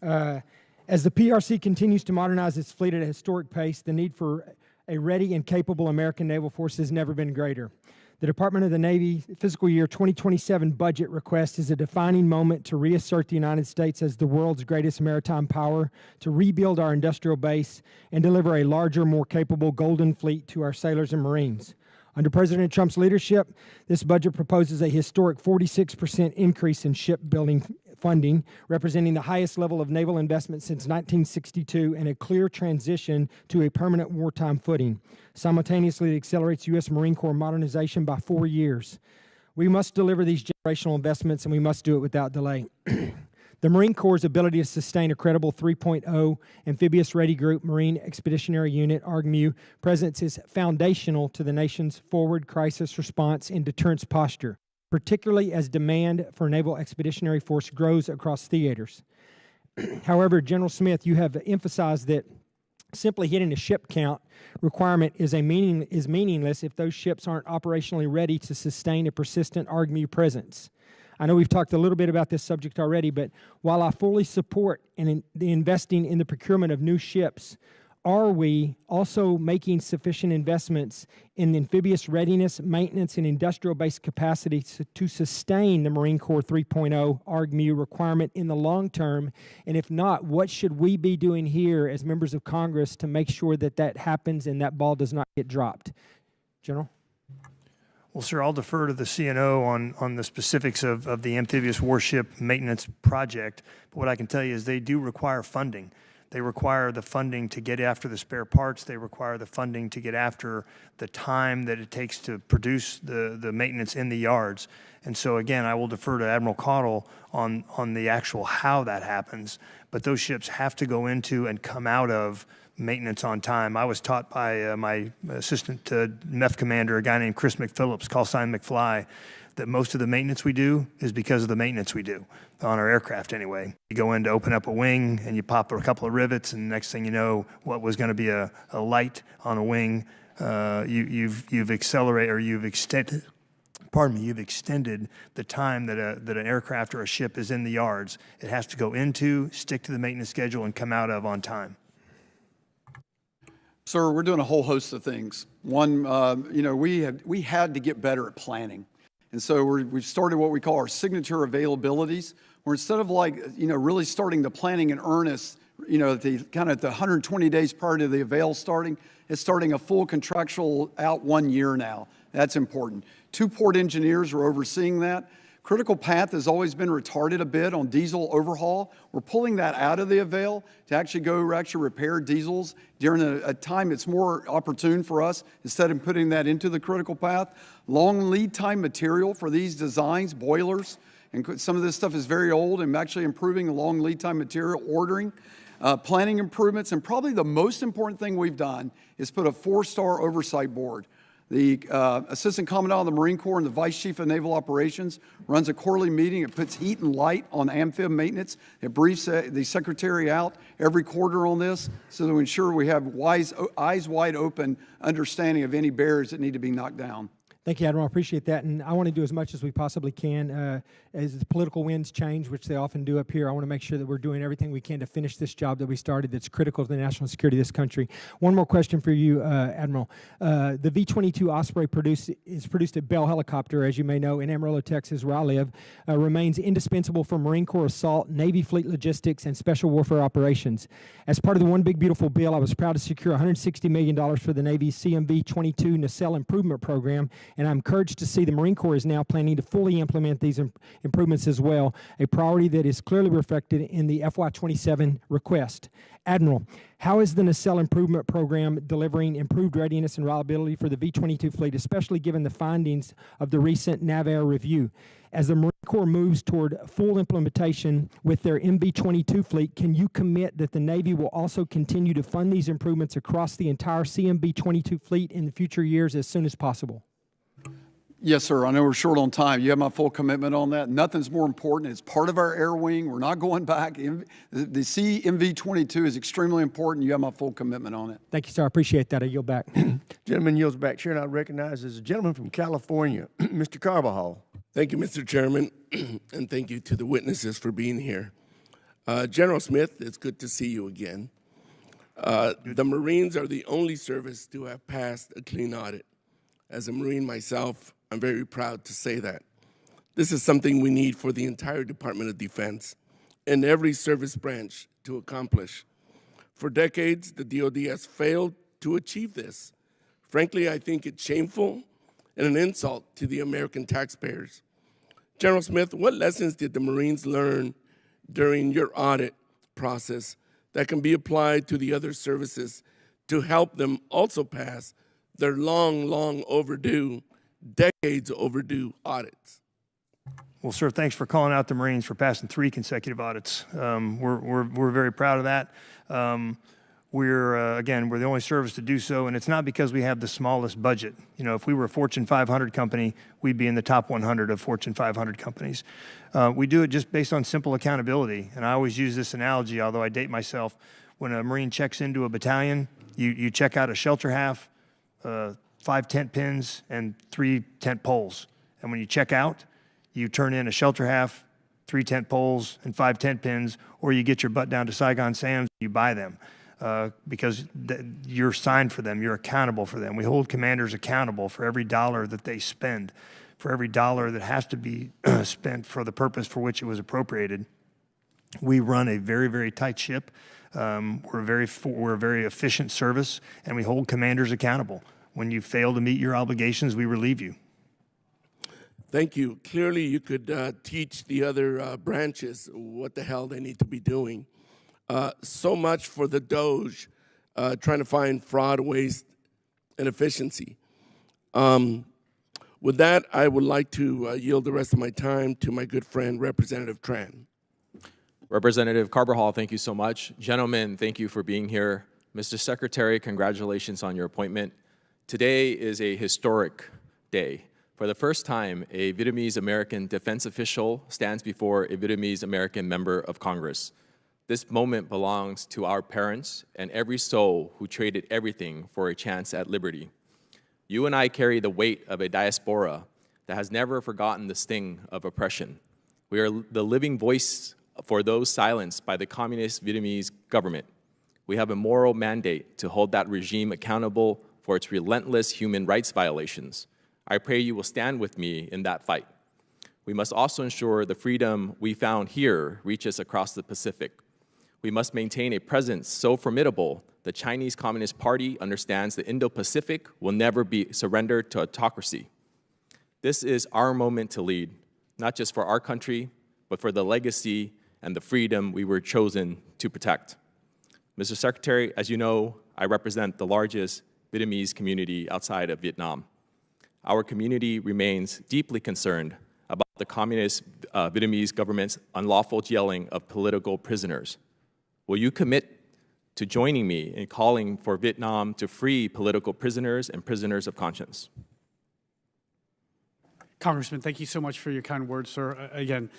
As the PRC continues to modernize its fleet at a historic pace, the need for a ready and capable American naval force has never been greater. The Department of the Navy fiscal year 2027 budget request is a defining moment to reassert the United States as the world's greatest maritime power, to rebuild our industrial base, and deliver a larger, more capable Golden Fleet to our sailors and Marines. Under President Trump's leadership, this budget proposes a historic 46% increase in shipbuilding funding, representing the highest level of naval investment since 1962 and a clear transition to a permanent wartime footing. Simultaneously, it accelerates U.S. Marine Corps modernization by 4 years. We must deliver these generational investments, and we must do it without delay. The Marine Corps' ability to sustain a credible 3.0 amphibious ready group Marine Expeditionary Unit, ARGMU, presence is foundational to the nation's forward crisis response and deterrence posture, particularly as demand for Naval Expeditionary Force grows across theaters. However, General Smith, you have emphasized that simply hitting a ship count requirement is meaningless if those ships aren't operationally ready to sustain a persistent ARGMU presence. I know we've talked a little bit about this subject already, but while I fully support the investing in the procurement of new ships, are we also making sufficient investments in amphibious readiness, maintenance, and industrial-based capacity to sustain the Marine Corps 3.0 ARG-MU requirement in the long term? And if not, what should we be doing here as members of Congress to make sure that that happens and that ball does not get dropped? General? Well, sir, I'll defer to the CNO on the specifics of the amphibious warship maintenance project. But what I can tell you is they do require funding. They require the funding to get after the spare parts. They require the funding to get after the time that it takes to produce the maintenance in the yards. And so, again, I will defer to Admiral Caudle on the actual how that happens. But those ships have to go into and come out of maintenance on time. I was taught by my assistant MEF commander, a guy named Chris McPhillips, call sign McFly, that most of the maintenance we do is because of the maintenance we do on our aircraft anyway. You go in to open up a wing and you pop a couple of rivets, and the next thing you know, what was going to be a light on a wing, you've accelerated or you've extended. Pardon me, you've extended the time that an aircraft or a ship is in the yards. It has to go into, stick to the maintenance schedule, and come out of on time. Sir, we're doing a whole host of things. One, we had to get better at planning. And so we've started what we call our signature availabilities, where instead of really starting the planning in earnest, at the 120 days prior to the avail starting, it's starting a full contractual out 1 year now. That's important. 2 port engineers are overseeing that. Critical path has always been retarded a bit on diesel overhaul. We're pulling that out of the avail to actually repair diesels during a time it's more opportune for us instead of putting that into the critical path. Long lead time material for these designs, boilers, and some of this stuff is very old, and actually improving the long lead time material ordering. Planning improvements, and probably the most important thing we've done is put a 4-star oversight board. The Assistant Commandant of the Marine Corps and the Vice Chief of Naval Operations runs a quarterly meeting. It puts heat and light on amphib maintenance. It briefs the Secretary out every quarter on this so that we ensure we have eyes wide open understanding of any barriers that need to be knocked down. Thank you, Admiral. I appreciate that. And I want to do as much as we possibly can. As the political winds change, which they often do up here, I want to make sure that we're doing everything we can to finish this job that we started that's critical to the national security of this country. One more question for you, Admiral. The V-22 Osprey is produced at Bell Helicopter, as you may know, in Amarillo, Texas, where I live, remains indispensable for Marine Corps assault, Navy fleet logistics, and special warfare operations. As part of the One Big Beautiful Bill, I was proud to secure $160 million for the Navy's CMV-22 nacelle improvement program, and I'm encouraged to see the Marine Corps is now planning to fully implement these improvements as well, a priority that is clearly reflected in the FY27 request. Admiral, how is the nacelle improvement program delivering improved readiness and reliability for the V-22 fleet, especially given the findings of the recent NAVAIR review? As the Marine Corps moves toward full implementation with their MV-22 fleet, can you commit that the Navy will also continue to fund these improvements across the entire CMV-22 fleet in the future years as soon as possible? Yes, sir. I know we're short on time. You have my full commitment on that. Nothing's more important. It's part of our air wing. We're not going back. The CMV-22 is extremely important. You have my full commitment on it. Thank you, sir. I appreciate that. I yield back. Gentleman yields back. Chair, and I recognize as a gentleman from California, Mr. Carbajal. Thank you, Mr. Chairman, and thank you to the witnesses for being here. General Smith, it's good to see you again. The Marines are the only service to have passed a clean audit. As a Marine myself, I'm very proud to say that. This is something we need for the entire Department of Defense and every service branch to accomplish. For decades, the DoD has failed to achieve this. Frankly, I think it's shameful and an insult to the American taxpayers. General Smith, what lessons did the Marines learn during your audit process that can be applied to the other services to help them also pass their long overdue, decades overdue audits? Well, sir, thanks for calling out the Marines for passing 3 consecutive audits. We're very proud of that. We're the only service to do so, and it's not because we have the smallest budget. You know, if we were a Fortune 500 company, we'd be in the top 100 of Fortune 500 companies. We do it just based on simple accountability, and I always use this analogy, although I date myself. When a Marine checks into a battalion, you check out a shelter half, 5 tent pins, and 3 tent poles. And when you check out, You turn in a shelter half, 3 tent poles, and 5 tent pins, or you get your butt down to Saigon Sam's, you buy them. Because you're signed for them, you're accountable for them. We hold commanders accountable for every dollar that they spend, for every dollar that has to be spent for the purpose for which it was appropriated. We run a very, very tight ship. We're a very efficient service, and we hold commanders accountable. When you fail to meet your obligations, we relieve you. Thank you. Clearly, you could teach the other branches what the hell they need to be doing. So much for the Doge trying to find fraud, waste, and efficiency. With that, I would like to yield the rest of my time to my good friend, Representative Tran. Representative Carvajal, thank you so much. Gentlemen, thank you for being here. Mr. Secretary, congratulations on your appointment. Today is a historic day. For the first time, a Vietnamese American defense official stands before a Vietnamese American member of Congress. This moment belongs to our parents and every soul who traded everything for a chance at liberty. You and I carry the weight of a diaspora that has never forgotten the sting of oppression. We are the living voice for those silenced by the communist Vietnamese government. We have a moral mandate to hold that regime accountable for its relentless human rights violations. I pray you will stand with me in that fight. We must also ensure the freedom we found here reaches across the Pacific. We must maintain a presence so formidable the Chinese Communist Party understands the Indo-Pacific will never be surrendered to autocracy. This is our moment to lead, not just for our country, but for the legacy and the freedom we were chosen to protect. Mr. Secretary, as you know, I represent the largest Vietnamese community outside of Vietnam. Our community remains deeply concerned about the communist Vietnamese government's unlawful jailing of political prisoners. Will you commit to joining me in calling for Vietnam to free political prisoners and prisoners of conscience? Congressman, thank you so much for your kind words, sir. Again,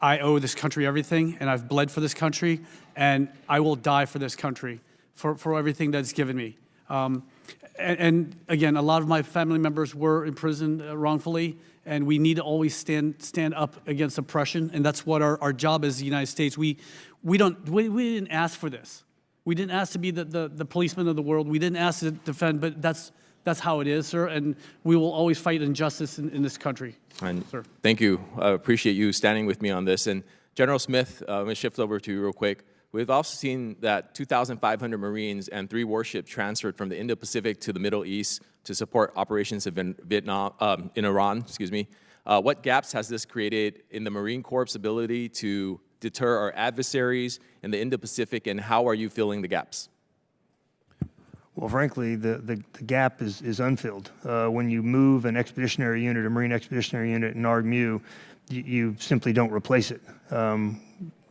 I owe this country everything, and I've bled for this country, and I will die for this country, for everything that's given me. And again, a lot of my family members were imprisoned wrongfully, and we need to always stand up against oppression, and that's what our job is in the United States. We didn't ask for this. We didn't ask to be the policeman of the world. We didn't ask to defend, but that's how it is, sir, and we will always fight injustice in this country, sir. Thank you. I appreciate you standing with me on this. And General Smith, I'm going to shift over to you real quick. We've also seen that 2,500 Marines and 3 warships transferred from the Indo-Pacific to the Middle East to support operations in Iran. What gaps has this created in the Marine Corps' ability to deter our adversaries in the Indo-Pacific, and how are you filling the gaps? Well, frankly, the gap is unfilled. When you move an expeditionary unit, a Marine expeditionary unit in ARGMU, you simply don't replace it.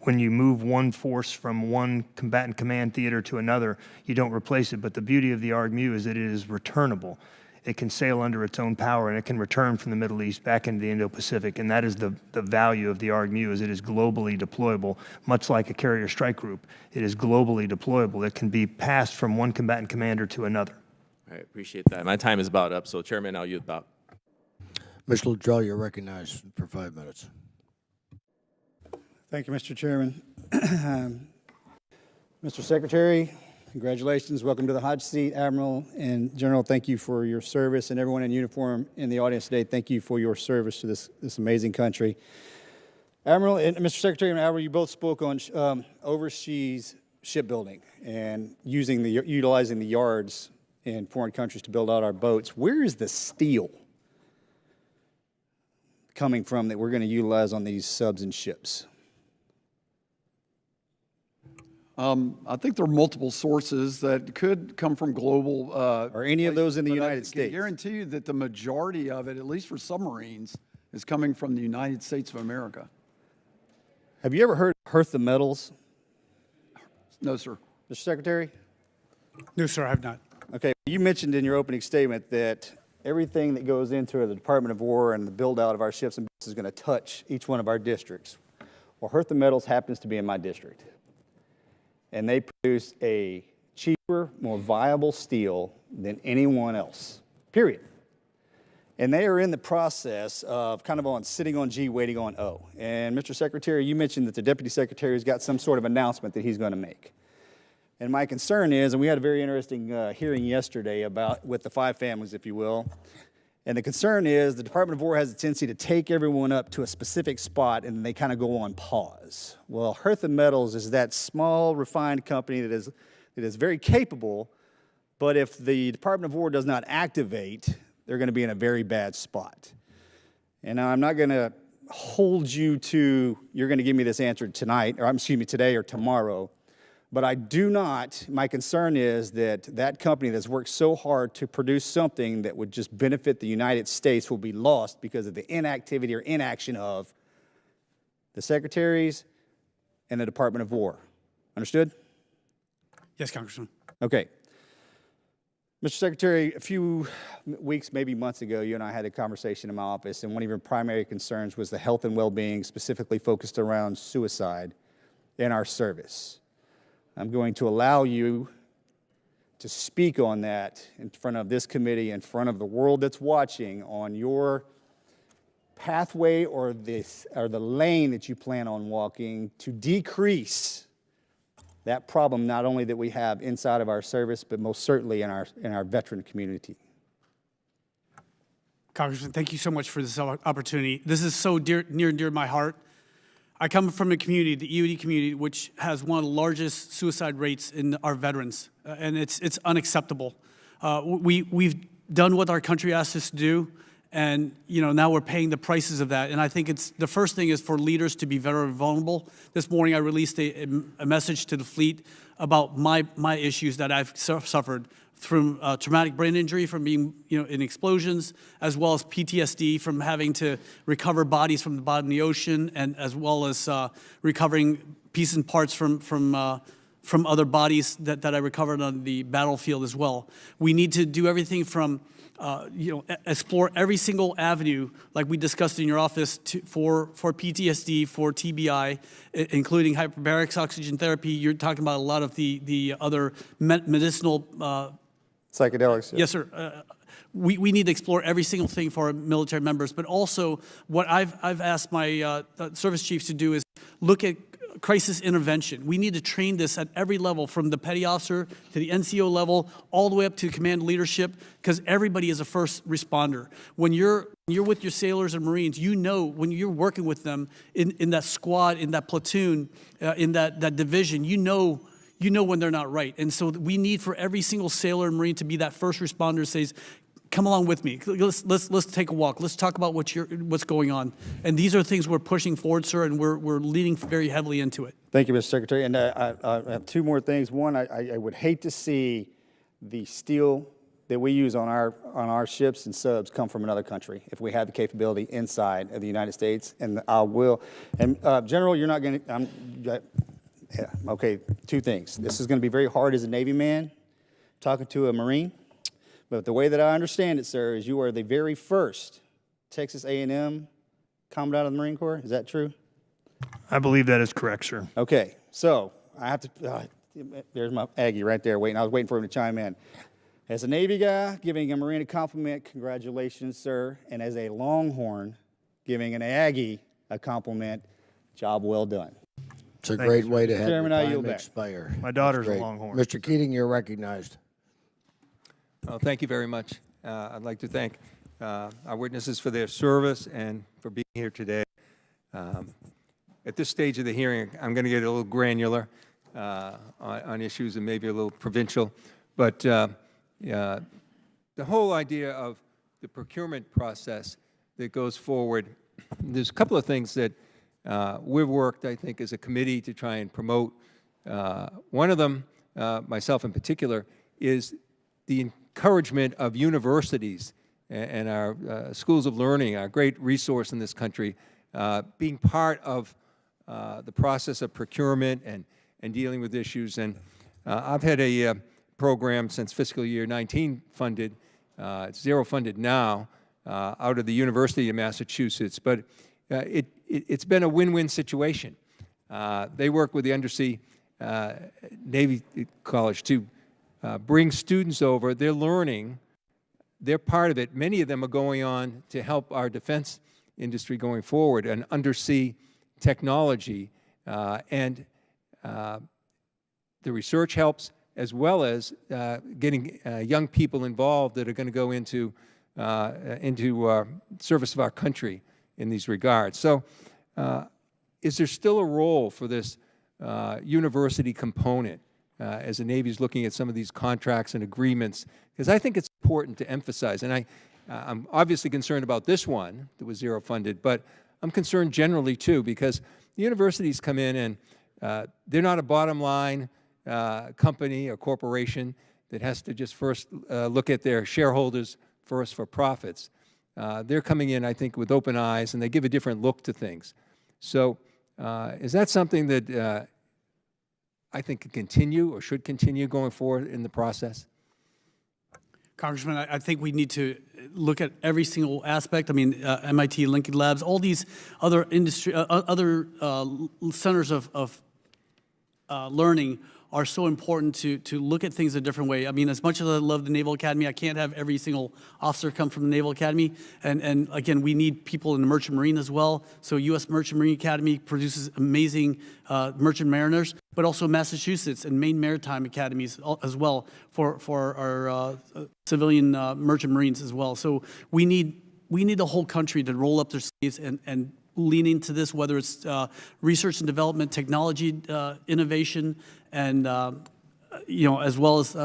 When you move one force from one combatant command theater to another, you don't replace it. But the beauty of the ARGMU is that it is returnable. It can sail under its own power, and it can return from the Middle East back into the Indo-Pacific. And that is the value of the ARGMU, is it is globally deployable, much like a carrier strike group. It is globally deployable. It can be passed from one combatant commander to another. I appreciate that. My time is about up, so Chairman, I'll yield about. Mr. Ladraw, you're recognized for 5 minutes. Thank you, Mr. Chairman. Mr. Secretary, congratulations. Welcome to the hot seat. Admiral and General, thank you for your service. And everyone in uniform in the audience today, thank you for your service to this amazing country. Admiral and Mr. Secretary and Admiral, you both spoke on overseas shipbuilding and utilizing the yards in foreign countries to build out our boats. Where is the steel coming from that we're going to utilize on these subs and ships? I think there are multiple sources that could come from global. Are any of those in the United States? I can guarantee you that the majority of it, at least for submarines, is coming from the United States of America. Have you ever heard of Hearth the Metals? No, sir. Mr. Secretary? No, sir, I have not. Okay. You mentioned in your opening statement that everything that goes into the Department of War and the build-out of our ships and boats is going to touch each one of our districts. Well, Hearth the Metals happens to be in my district. And they produce a cheaper, more viable steel than anyone else, period. And they are in the process of kind of on sitting on G, waiting on O. And Mr. Secretary, you mentioned that the Deputy Secretary has got some sort of announcement that he's going to make. And my concern is, and we had a very interesting hearing yesterday about with the 5 families, if you will. And the concern is the Department of War has a tendency to take everyone up to a specific spot and they kind of go on pause. Well, Hearth and Metals is that small, refined company that is very capable, but if the Department of War does not activate, they're going to be in a very bad spot. And I'm not going to hold you to, you're going to give me this answer tonight, or excuse me, today or tomorrow. But I do not, my concern is that that company that's worked so hard to produce something that would just benefit the United States will be lost because of the inactivity or inaction of the secretaries and the Department of War. Understood? Yes, Congressman. Okay. Mr. Secretary, a few weeks, maybe months ago, you and I had a conversation in my office, and one of your primary concerns was the health and well-being, specifically focused around suicide in our service. I'm going to allow you to speak on that in front of this committee, in front of the world that's watching, on your pathway or the lane that you plan on walking to decrease that problem, not only that we have inside of our service, but most certainly in our veteran community. Congressman, thank you so much for this opportunity. This is so near and dear to my heart. I come from a community, the EOD community, which has one of the largest suicide rates in our veterans, and it's unacceptable. We've done what our country asked us to do, and now we're paying the prices of that. And I think the first thing is for leaders to be very vulnerable. This morning I released a message to the fleet about my issues that I've suffered from traumatic brain injury from being in explosions, as well as PTSD from having to recover bodies from the bottom of the ocean, and as well as recovering pieces and parts from other bodies that I recovered on the battlefield as well. We need to do everything from explore every single avenue, like we discussed in your office, for PTSD, for TBI, including hyperbaric oxygen therapy. You're talking about a lot of the other medicinal psychedelics. Yes, sir. We need to explore every single thing for our military members, but also what I've asked my service chiefs to do is look at crisis intervention. We need to train this at every level, from the petty officer to the NCO level, all the way up to command leadership, because everybody is a first responder. When you're with your sailors and Marines, when you're working with them in that squad, in that platoon, in that division, you know when they're not right. And so we need for every single sailor and Marine to be that first responder who says, come along with me. Let's take a walk. Let's talk about what's going on. And these are things we're pushing forward, sir, and we're leaning very heavily into it. Thank you, Mr. Secretary. And I have 2 more things. One, I would hate to see the steel that we use on our ships and subs come from another country if we have the capability inside of the United States. And I will. And General, you're not going to. Yeah. Okay. 2 things. This is going to be very hard as a Navy man talking to a Marine. But the way that I understand it, sir, is you are the very first Texas A&M Commandant of the Marine Corps. Is that true? I believe that is correct, sir. Okay, so I have to, there's my Aggie right there waiting. I was waiting for him to chime in. As a Navy guy, giving a Marine a compliment, congratulations, sir. And as a Longhorn, giving an Aggie a compliment, job well done. It's a great way to have Chairman, your I time yield back. expire. My daughter's a Great. Longhorn. Mr. Keating, you're recognized. Well, thank you very much. I'd like to thank our witnesses for their service and for being here today. At this stage of the hearing, I'm going to get a little granular on issues and maybe a little provincial, but the whole idea of the procurement process that goes forward, there's a couple of things that we've worked, I think, as a committee to try and promote. One of them, myself in particular, is the encouragement of universities and our schools of learning, our great resource in this country, being part of the process of procurement and dealing with issues. And I've had a program since fiscal year 19 funded, it's 0 funded now, out of the University of Massachusetts, but it's been a win-win situation. They work with the Undersea Navy College to bring students over. They're learning they're part of it. Many of them are going on to help our defense industry going forward and undersea technology. And the research helps, as well as getting young people involved that are going to go into service of our country in these regards. So is there still a role for this university component as the Navy is looking at some of these contracts and agreements? Because I think it's important to emphasize, and I'm obviously concerned about this one that was zero funded, but I'm concerned generally too, because the universities come in and they're not a bottom line company or corporation that has to just first look at their shareholders first for profits. They're coming in, I think, with open eyes, and they give a different look to things. So is that something that I think can continue or should continue going forward in the process? Congressman, I think we need to look at every single aspect. I mean, MIT, Lincoln Labs, all these other industry, other centers of learning are so important to look at things a different way. I mean, as much as I love the Naval Academy, I can't have every single officer come from the Naval Academy. And again, we need people in the Merchant Marine as well. So U.S. Merchant Marine Academy produces amazing merchant mariners, but also Massachusetts and Maine Maritime Academies as well for our civilian merchant marines as well. So we need the whole country to roll up their sleeves and lean into this, whether it's research and development, technology, innovation, and as well as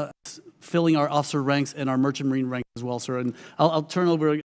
filling our officer ranks and our merchant marine ranks as well, sir. And I'll turn over